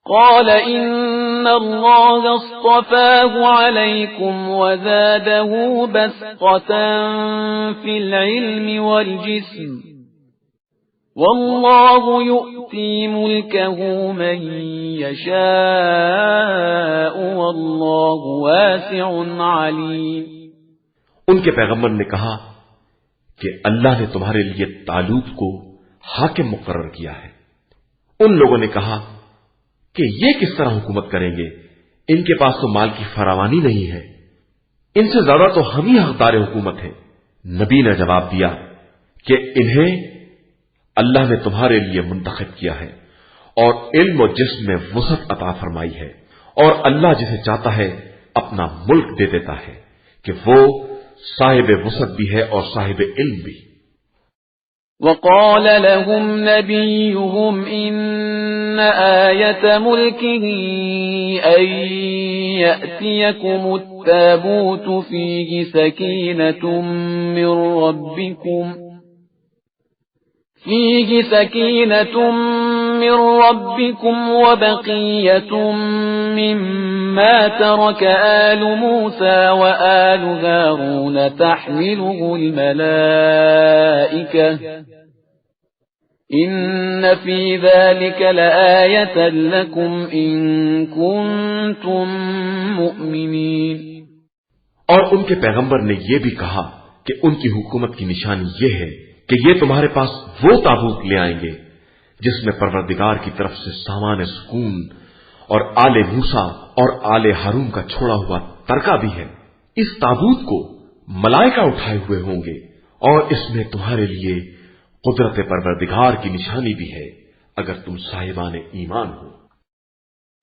قال إن الله اصطفاه عليكم وزاده بسطة في العلم والجسم والله يؤتي ملكه من يشاء والله واسع عليم۔ ان کے پیغمبر نے کہا کہ اللہ نے تمہارے لیے طالوت کو حاکم مقرر کیا ہے۔ ان لوگوں نے کہا کہ یہ کس طرح حکومت کریں گے، ان کے پاس تو مال کی فراوانی نہیں ہے، ان سے زیادہ تو ہم ہی حقدار حکومت ہیں۔ نبی نے جواب دیا کہ انہیں اللہ نے تمہارے لیے منتخب کیا ہے اور علم و جسم میں وسعت عطا فرمائی ہے، اور اللہ جسے چاہتا ہے اپنا ملک دے دیتا ہے کہ وہ صاحب وسعت بھی ہے اور صاحب علم بھی۔ وقال لهم نبيهم إن آية ملكه أن يأتيكم التابوت فيه سكينة من ربكم وبقية مما ترك آل موسى وآل هارون تحمله الملائكة إن في ذلك لآية لكم إن كنتم مؤمنين۔ اور ان کے پیغمبر نے یہ بھی کہا کہ ان کی حکومت کی نشانی یہ ہے کہ یہ تمہارے پاس وہ تابوت لے آئیں گے جس میں پروردگار کی طرف سے سامان سکون اور آل موسیٰ اور آل ہارون کا چھوڑا ہوا ترکہ بھی ہے۔ اس تابوت کو ملائکہ اٹھائے ہوئے ہوں گے اور اس میں تمہارے لیے قدرت پروردگار کی نشانی بھی ہے اگر تم صاحبان ایمان ہو۔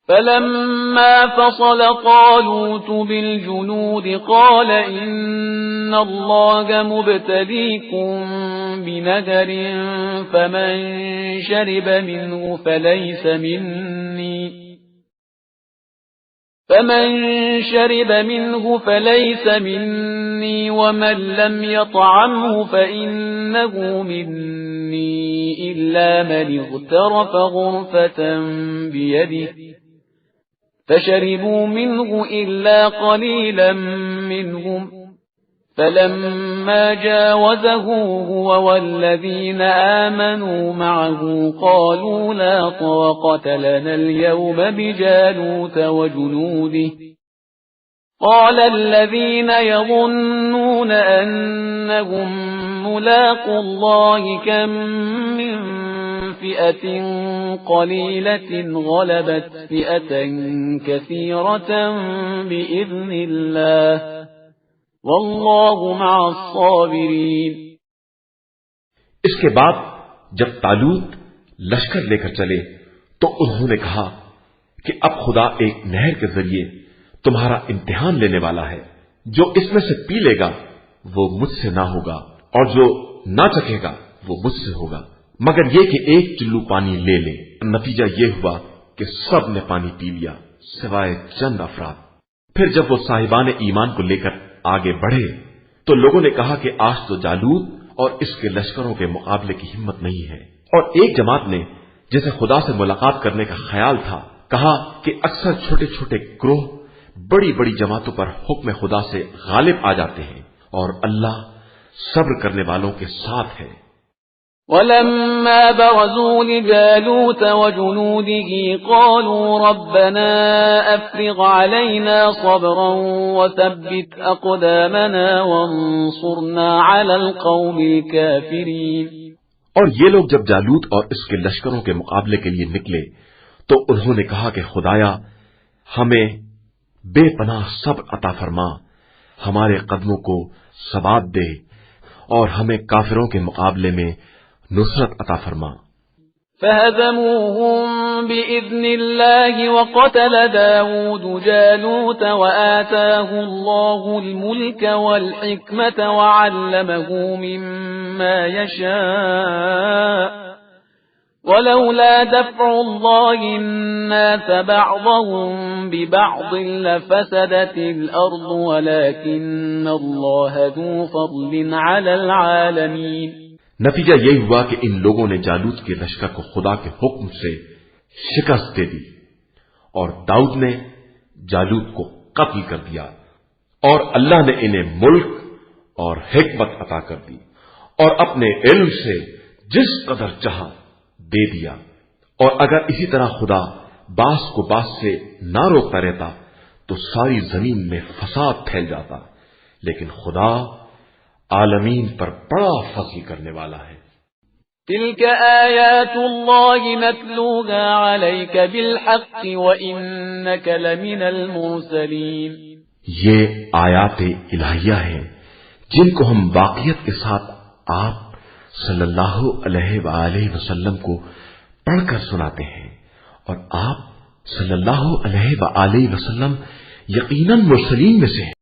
فلما فصل طالوت بالجنود قال إن الله مبتليكم بنهر فمن شرب منه فليس مني ومن لم يطعمه فإنه مني إلا من اغترف غرفة بيده فشربوا منه إلا قليلا منهم فلما جاوزه هو والذين آمنوا معه قالوا لا طاقة لنا اليوم بجالوت وجنوده قال الذين يظنون أنهم ملاقو الله كم من فئة قليلة غلبت فئة كثيرة بإذن الله واللہ مع الصابرین۔ اس کے بعد جب طالوت لشکر لے کر چلے تو انہوں نے کہا کہ اب خدا ایک نہر کے ذریعے تمہارا امتحان لینے والا ہے، جو اس میں سے پی لے گا وہ مجھ سے نہ ہوگا اور جو نہ چکھے گا وہ مجھ سے ہوگا، مگر یہ کہ ایک چلو پانی لے لے۔ نتیجہ یہ ہوا کہ سب نے پانی پی لیا سوائے چند افراد۔ پھر جب وہ صاحبان ایمان کو لے کر آگے بڑھے تو لوگوں نے کہا کہ آج تو جالوت اور اس کے لشکروں کے مقابلے کی ہمت نہیں ہے، اور ایک جماعت نے جسے خدا سے ملاقات کرنے کا خیال تھا کہا کہ اکثر چھوٹے چھوٹے گروہ بڑی بڑی جماعتوں پر حکم خدا سے غالب آ جاتے ہیں اور اللہ صبر کرنے والوں کے ساتھ ہے۔ وَلَمَّا بَرَزُوا لِجَالُوتَ وَجُنُودِهِ قَالُوا رَبَّنَا أَفْرِغْ عَلَيْنَا صَبْرًا وَثَبِّتْ أَقْدَامَنَا وَانصُرْنَا عَلَى الْقَوْمِ الْكَافِرِينَ۔ اور یہ لوگ جب جالوت اور اس کے لشکروں کے مقابلے کے لیے نکلے تو انہوں نے کہا کہ خدایا ہمیں بے پناہ صبر عطا فرما، ہمارے قدموں کو ثبات دے اور ہمیں کافروں کے مقابلے میں نصرت عطا فرما۔ فَهَزَمُوهُمْ بِإِذْنِ اللَّهِ وَقَتَلَ دَاوُودُ جَالُوتَ وَآتَاهُ اللَّهُ الْمُلْكَ وَالْحِكْمَةَ وَعَلَّمَهُ مِمَّا يَشَاءُ وَلَوْلَا دَفْعُ اللَّهِ النَّاسَ بَعْضَهُمْ بِبَعْضٍ لَفَسَدَتِ الْأَرْضُ وَلَكِنَّ اللَّهَ ذُو فَضْلٍ عَلَى الْعَالَمِينَ۔ نتیجہ یہ ہوا کہ ان لوگوں نے جالوت کے لشکر کو خدا کے حکم سے شکست دے دی اور داؤد نے جالوت کو قتل کر دیا، اور اللہ نے انہیں ملک اور حکمت عطا کر دی اور اپنے علم سے جس قدر چاہا دے دیا، اور اگر اسی طرح خدا باس کو باس سے نہ روکتا رہتا تو ساری زمین میں فساد پھیل جاتا، لیکن خدا عالمین پر بڑا فضل کرنے والا ہے۔ تلك آیات اللہ نتلوها علیک بالحق وإنک لمن المرسلین۔ یہ آیات الہیہ ہیں جن کو ہم واقعیت کے ساتھ آپ صلی اللہ علیہ وآلہ وسلم کو پڑھ کر سناتے ہیں، اور آپ صلی اللہ علیہ وآلہ وسلم یقیناً مرسلین میں سے ہیں۔